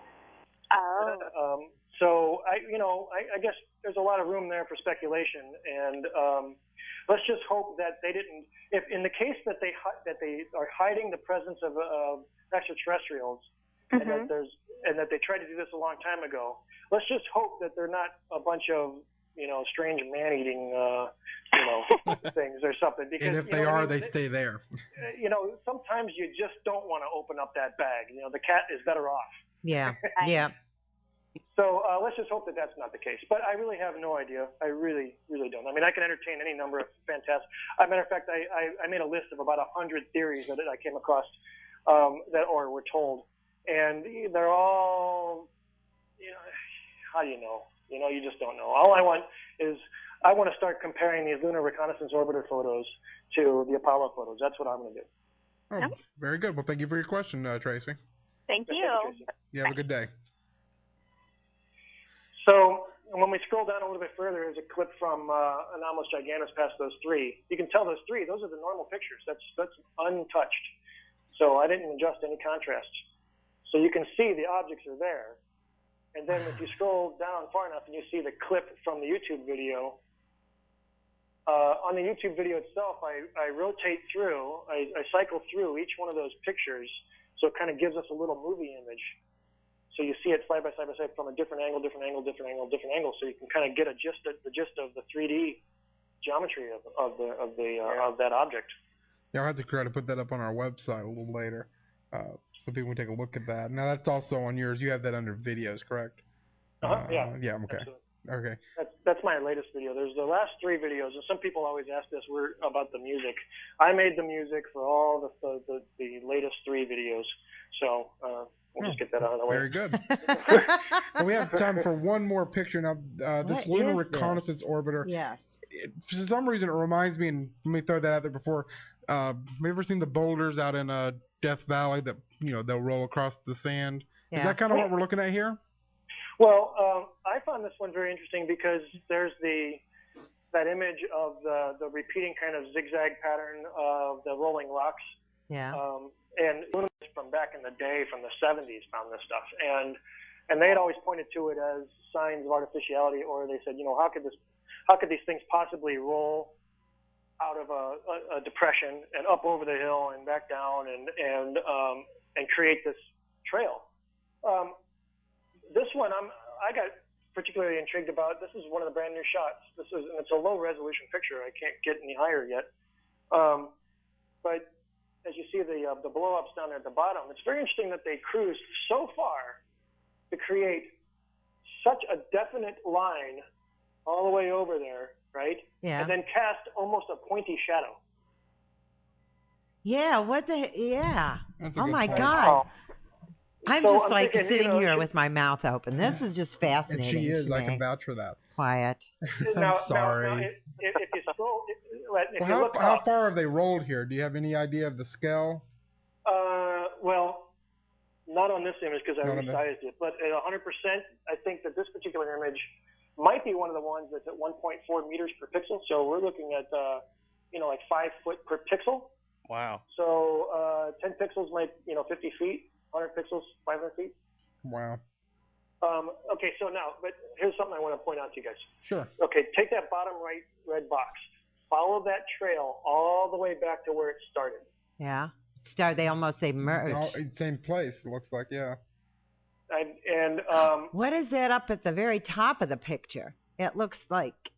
Oh. So I guess there's a lot of room there for speculation, and let's just hope that they didn't. If in the case that they are hiding the presence of extraterrestrials, and that they tried to do this a long time ago, let's just hope that they're not a bunch of strange man-eating things or something. Because, and if they are, they stay there. Sometimes you just don't want to open up that bag. The cat is better off. Yeah. Yeah. So let's just hope that that's not the case. But I really have no idea. I really, really don't. I mean, I can entertain any number of fantastic. As a matter of fact, I made a list of about 100 theories that I came across or were told, and they're all, how do you know? You just don't know. All I want is I want to start comparing these lunar reconnaissance orbiter photos to the Apollo photos. That's what I'm going to do. Oh, very good. Well, thank you for your question, Tracy. Thank you. You have a good day. So when we scroll down a little bit further, there's a clip from Anomalous Gigantis past those 3. You can tell those are the normal pictures. That's untouched. So I didn't adjust any contrast. So you can see the objects are there. And then if you scroll down far enough and you see the clip from the YouTube video, on the YouTube video itself, I rotate through, I cycle through each one of those pictures, so it kind of gives us a little movie image. So you see it side by side from a different angle, so you can kind of get the gist of the 3D geometry of that object. Yeah, I'll have to try to put that up on our website a little later, so people can take a look at that. Now that's also on yours. You have that under videos, correct? Yeah. Yeah. Okay. Absolutely. Okay. That's my latest video. There's the last 3 videos, and some people always ask us about the music. I made the music for all the latest 3 videos, so we'll just get that out of the way. Very good. Well, we have time for one more picture now. This lunar reconnaissance orbiter. Yes. For some reason, it reminds me, and let me throw that out there before. Have you ever seen the boulders out in Death Valley that they'll roll across the sand? Yeah. Is that kind of what we're looking at here? Well, I found this one very interesting because there's that image of the repeating kind of zigzag pattern of the rolling rocks. Yeah. and from back in the day, from the 70s, found this stuff, and they had always pointed to it as signs of artificiality, or they said, how could these things possibly roll out of a depression and up over the hill and back down and create this trail. This one I got particularly intrigued about. This is one of the brand new shots. It's a low resolution picture. I can't get any higher yet. But as you see the blow ups down there at the bottom, it's very interesting that they cruised so far to create such a definite line all the way over there, right? Yeah. And then cast almost a pointy shadow. Yeah, yeah. Oh my point. God. I'm So just I'm like thinking, sitting here with my mouth open. This is just fascinating. And she is. To I me. can vouch for that. Quiet. Now, sorry. Now, if you scroll, if you Well, look how up, far have they rolled here? Do you have any idea of the scale? well, not on this image because I Not on this. resized it, but at 100%, I think that this particular image might be one of the ones that's at 1.4 meters per pixel. So we're looking at, like 5 foot per pixel. Wow. So 10 pixels might, 50 feet, 100 pixels, 500 feet. Wow. Okay, so now, but here's something I want to point out to you guys. Sure. Okay, take that bottom right red box. Follow that trail all the way back to where it started. Yeah. They merged. All, same place, it looks like, yeah. What is that up at the very top of the picture? It looks like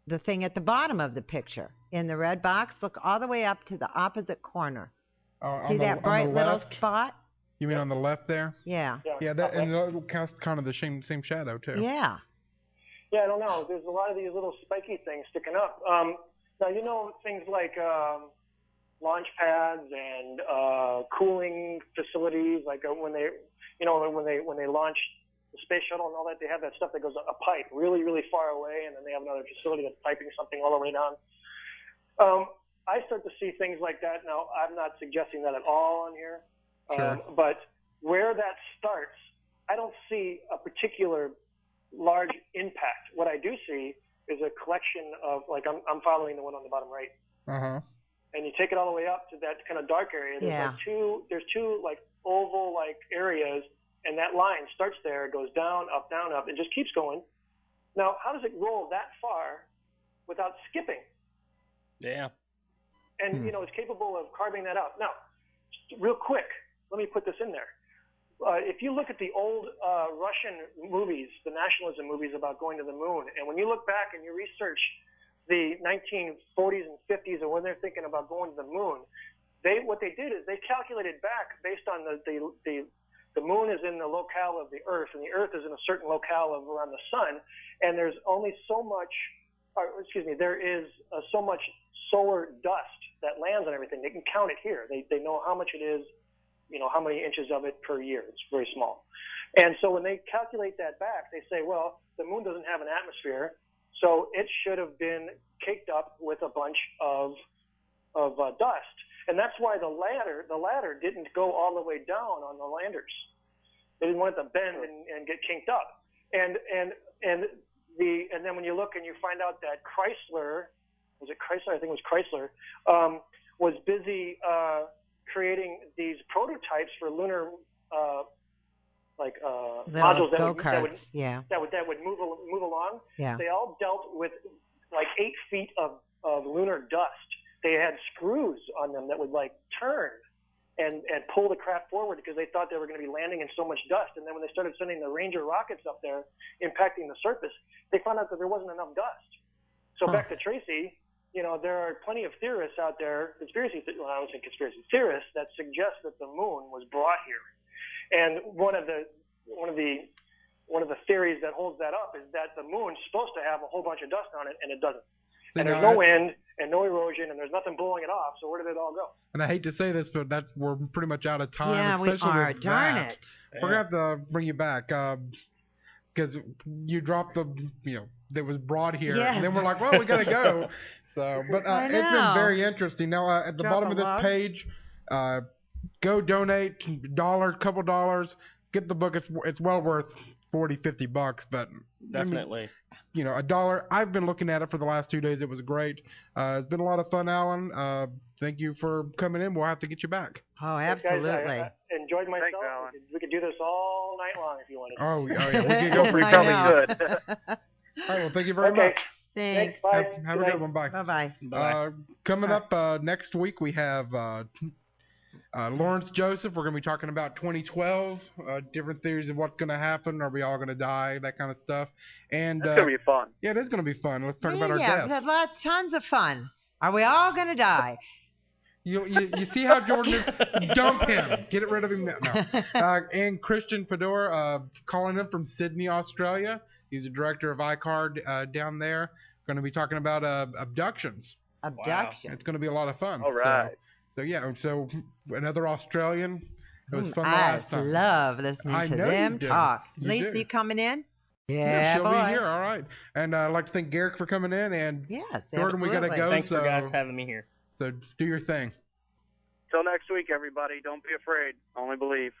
the thing at the bottom of the picture. In the red box, look all the way up to the opposite corner. See that bright little spot? You mean on the left there? Yeah. Yeah, that, and it'll cast kind of the same shadow, too. Yeah. Yeah, I don't know. There's a lot of these little spiky things sticking up. Now, things like launch pads and cooling facilities, like when they launch the space shuttle and all that, they have that stuff that goes a pipe really, really far away, and then they have another facility that's piping something all the way down. I start to see things like that. Now, I'm not suggesting that at all on here, Sure. but where that starts, I don't see a particular large impact. What I do see is a collection of, like, I'm following the one on the bottom right. Uh-huh. And you take it all the way up to that kind of dark area. There's there's two like oval like areas, and that line starts there, goes down, up, and just keeps going. Now, how does it roll that far without skipping? Yeah. And it's capable of carving that out. Now, real quick, let me put this in there. If you look at the old Russian movies, the nationalism movies about going to the moon, and when you look back and you research the 1940s and 50s and when they're thinking about going to the moon, what they did is they calculated back based on the moon is in the locale of the Earth, and the Earth is in a certain locale of around the sun, and there's only so much, there is so much solar dust that lands on everything. They can count it here. They know how much it is, how many inches of it per year. It's very small. And so when they calculate that back, they say, well, the moon doesn't have an atmosphere, so it should have been caked up with a bunch of dust. And that's why the ladder didn't go all the way down on the landers. They didn't want it to bend and get kinked up. And then when you look and you find out that Chrysler, was it Chrysler? I think it was Chrysler, was busy creating these prototypes for lunar modules that would move along. Yeah. They all dealt with like 8 feet of lunar dust. They had screws on them that would like turn and pull the craft forward because they thought they were going to be landing in so much dust. And then when they started sending the Ranger rockets up there, impacting the surface, they found out that there wasn't enough dust. So back to Tracy, there are plenty of theorists out there, theorists that suggest that the moon was brought here. And one of the theories that holds that up is that the moon's supposed to have a whole bunch of dust on it, and it doesn't. And there's no wind and no erosion, and there's nothing blowing it off. So where did it all go? And I hate to say this, but we're pretty much out of time. Yeah, especially we are. With Darn that. it. We're gonna have to bring you back because you dropped that was brought here, and then we're like, well, we gotta go. So, but it's been very interesting. Now at the bottom of this page, go donate couple dollars, get the book. It's well worth $40-50, but definitely. $1. I've been looking at it for the last 2 days. It was great. It's been a lot of fun, Alan. thank you for coming in. We'll have to get you back. Oh, absolutely. Guys, I enjoyed myself. Thanks, we could do this all night long if you wanted. Oh yeah, we can go for We probably could. All right, well, thank you very much. Thanks. Bye. Have a good one. Bye. Bye-bye. Coming up next week, we have Lawrence Joseph. We're going to be talking about 2012, different theories of what's going to happen. Are we all going to die? That kind of stuff. And That's going to be fun. Yeah, it is going to be fun. Let's talk about our deaths. Yeah, tons of fun. Are we all going to die? You see how Jordan is? Dump him. Get rid of him now. No. And Christian Fedor calling in from Sydney, Australia. He's the director of ICAR down there. Going to be talking about abductions. Abduction. Wow. It's going to be a lot of fun. All right. So another Australian. It was fun the I last time. love listening to them talk. Lisa, you coming in? Yeah, she'll be here. All right. And I'd like to thank Garrick for coming in. And yes, Jordan, absolutely. we got to go. Thanks for guys having me here. So do your thing. Till next week, everybody. Don't be afraid. Only believe.